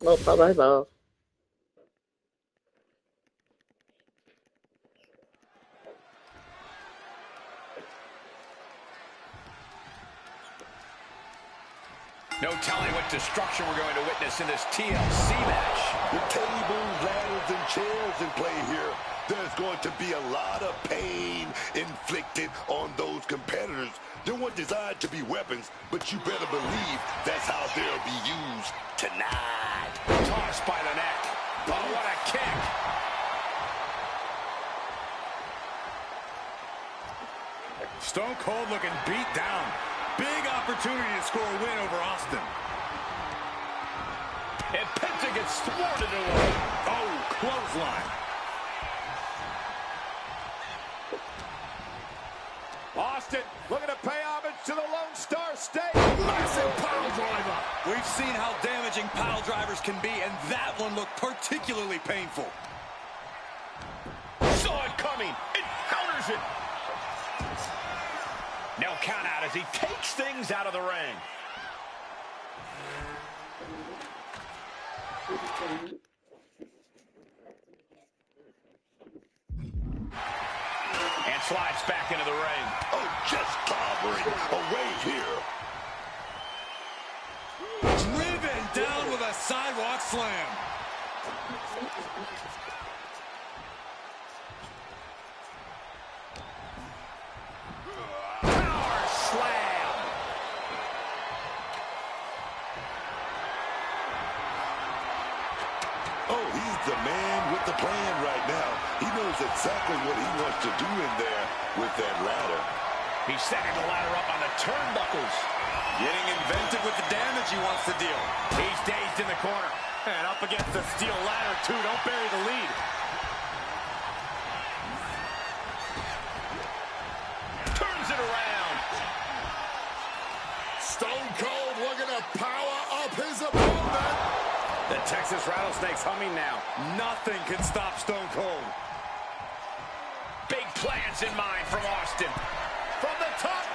Well, bye bye. what destruction we're going to witness in this TLC match. The tables, ladders, and chairs in play here. There's going to be a lot of pain inflicted on those competitors. They weren't designed to be weapons, but you better believe that's how they'll be used tonight. Tossed by the neck. Oh, what a kick. Stone Cold looking beat down. Big opportunity to score a win over Austin. And Penta gets thwarted away. Oh, clothesline. Austin looking to pay homage to the Lone Star State. Massive power driver. We've seen how damaging pile drivers can be, and that one looked particularly painful. Saw it coming. It counters it. No count out as he takes things out of the ring. And slides back into the ring. Oh, just clobbering away here. Driven down with a sidewalk slam. Power slam. Oh, he's the man with the plan right now. He knows exactly what he wants to do in there with that ladder. He's setting the ladder up on the turnbuckles. Getting inventive with the damage he wants to deal. He's dazed in the corner. And up against the steel ladder, too. Don't bury the lead. Turns it around. Stone Cold looking to power up his opponent. The Texas Rattlesnake's humming now. Nothing can stop Stone Cold. Big plans in mind from Austin. From the top.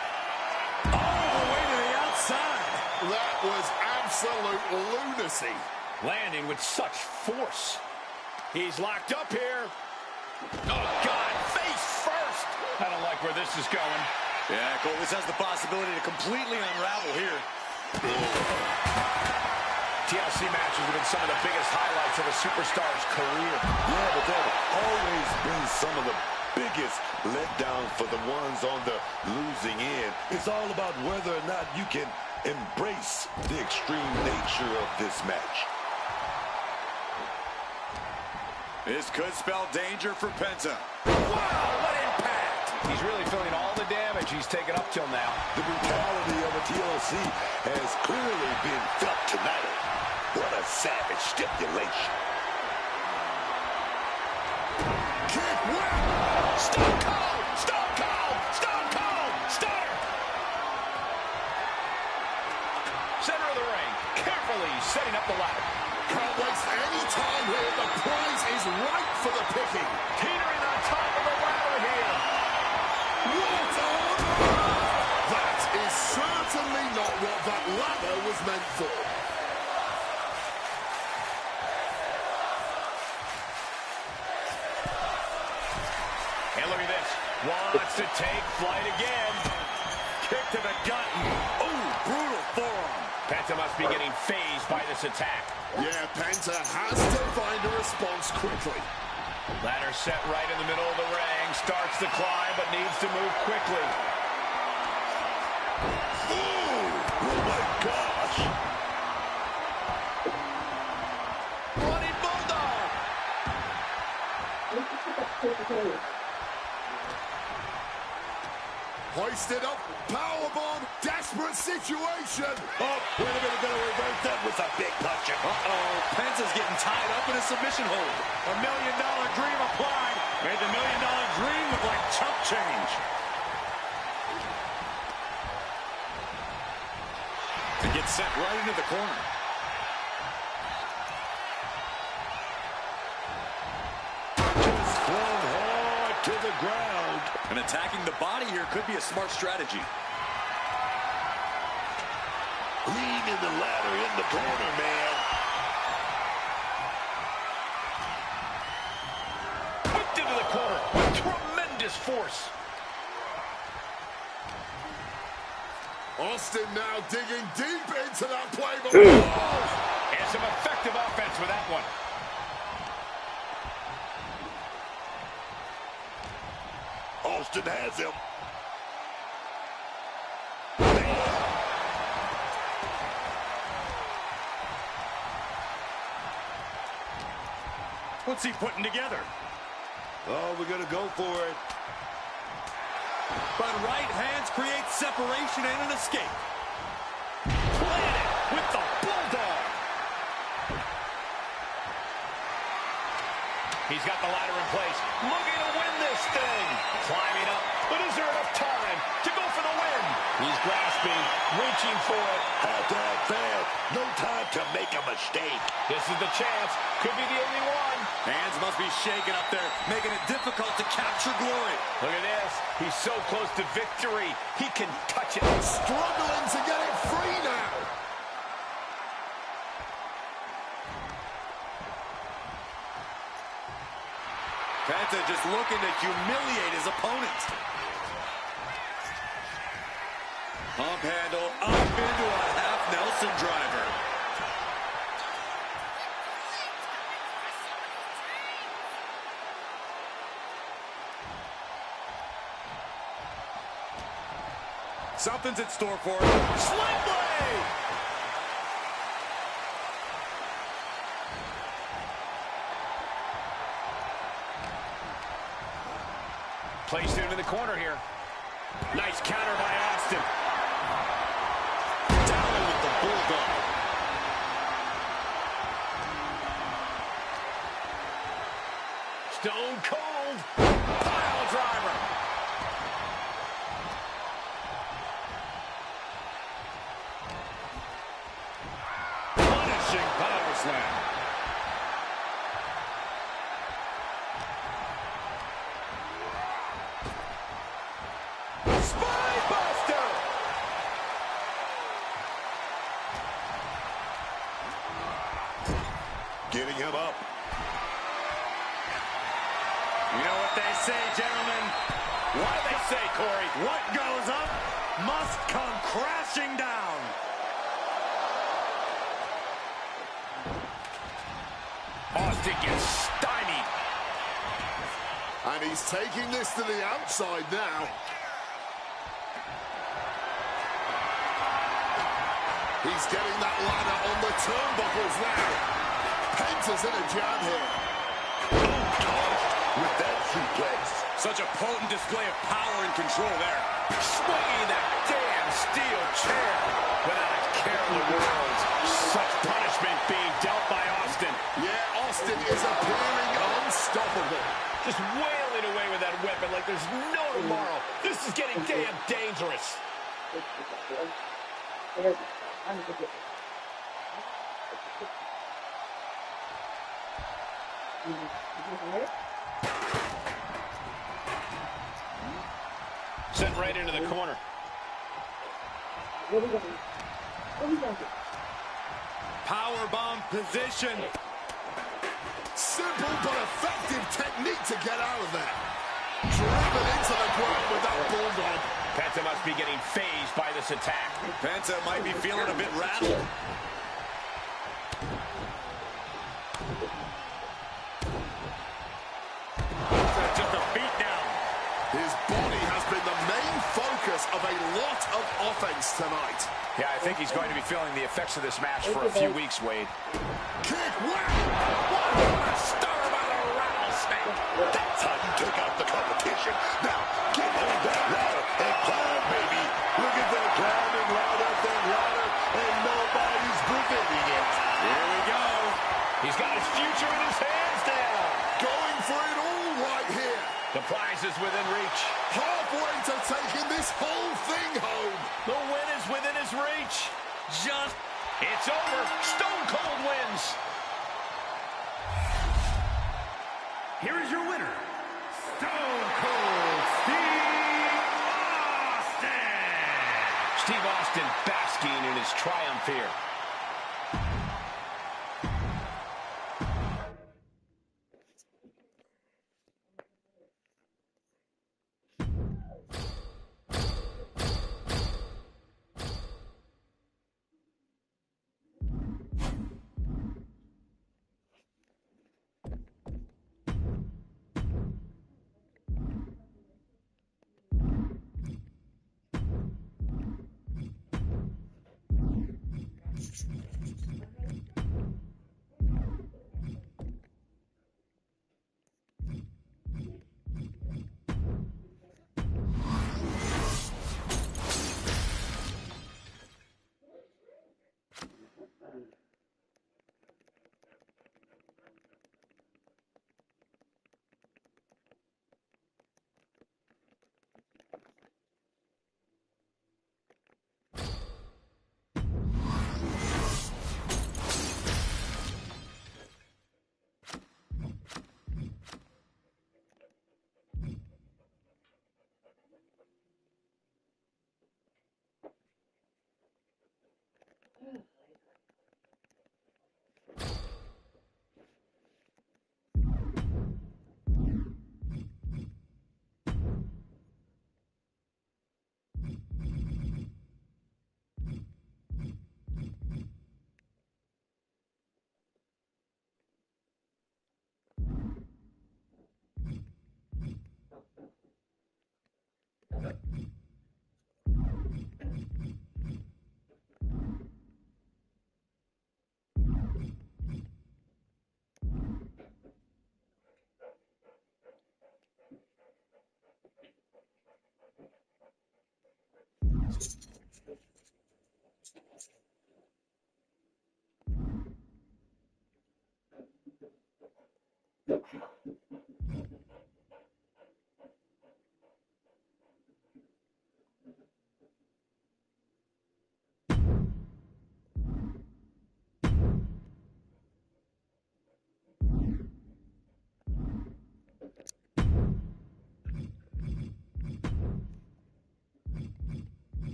All the way to the outside. That was absolute lunacy. Landing with such force. He's locked up here. Oh, God, face first. I don't like where this is going. Yeah, Cole, this has the possibility to completely unravel here. TLC matches have been some of the biggest highlights of a superstar's career. Yeah, but there have always been some of the biggest letdowns for the ones on the losing end. It's all about whether or not you can embrace the extreme nature of this match. This could spell danger for Penta. Wow, what impact! He's really feeling all the damage he's taken up till now. The brutality of a TLC has clearly been felt tonight. What a savage stipulation. Kick win. Stone Cold! Stone Cold! Stone Cold! Stunner! Center of the ring, carefully setting up the ladder. Can't waste any time here. The prize is right for the picking. Teetering on top of the ladder here. What on? That is certainly not what that ladder was meant for. And look at this. Wants to take flight again. Kick to the gut. Oh, brutal forearm. Penta must be getting phased by this attack. Yeah, Penta has to find a response quickly. Ladder set right in the middle of the ring. Starts the climb, but needs to move quickly. Oh my gosh. Running Bulldog. Hoisted up, powerbomb, desperate situation. Oh, wait a minute, gonna reverse that with a big punch. Uh-oh, Penta's getting tied up in a submission hold. $1 million dream applied. Made the $1 million dream look like chump change. And gets sent right into the corner. Just flung hard to the ground. And attacking the body here could be a smart strategy. Lean in the ladder in the corner, man. Whipped into the corner with tremendous force. Austin now digging deep into that playbook. And some effective offense with that one. Austin has him. What's he putting together? Oh, we're going to go for it. But right hands create separation and an escape. Planted with the bulldog. He's got the ladder in place, looking to win this thing. Climbing up, but is there enough time to go for the win? He's grasping, reaching for it. Had to have fast. No time to make a mistake. This is the chance. Could be the only one. Hands must be shaking up there, making it difficult to capture glory. Look at this. He's so close to victory. He can touch it. Struggling to get it free now. Penta just looking to humiliate his opponent. Pump handle up into a half Nelson driver. Something's in store for him. Sling blade! Placed into the corner here. Nice counter by Austin. Down with the bulldog. Stone cold. Pile driver. Punishing power slam. Spine buster. Getting him up. You know what they say, gentlemen? What do they say, Corey? What goes up must come crashing down. Austin gets stymied. And he's taking this to the outside now. He's getting that ladder on the turnbuckles now. Penta's in a jam here. With that suplex. Such a potent display of power and control there. Swinging that damn steel chair without a care in the world. Such punishment being dealt by Austin. Yeah, Austin is appearing unstoppable. Just wailing away with that weapon like there's no tomorrow. This is getting damn dangerous. Sent right into the corner. Powerbomb position. Simple but effective technique to get out of there. Driven into the ground with that bulldog. Penta must be getting phased by this attack. Penta might be feeling a bit rattled. Just a beat down. His body has been the main focus of a lot of offense tonight. Yeah, I think he's going to be feeling the effects of this match for a few weeks, Wade. Kick, whack! What a star by the rattlesnake! That's how you take out the competition. Now, get on that ladder and climb, baby. Look at that climbing right up that ladder, and nobody's preventing it. Here we go. He's got his future in his hands now. Going for it all right here. The prize is within reach. Halfway to taking this whole thing home. The win is within his reach. Just It's over. Stone Cold wins. Here is your winner, Stone Cold Steve Austin. Steve Austin basking in his triumph here.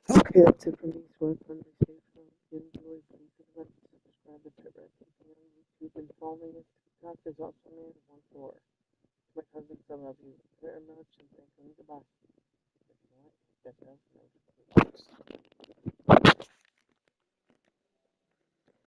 Okay, that's it from me. So if you enjoy, please like and subscribe to Pit Red TV on YouTube and follow me on TikTok. There's also me at 1-4. My cousins, I love you very much and thank you. Goodbye. If you want, get those notifications.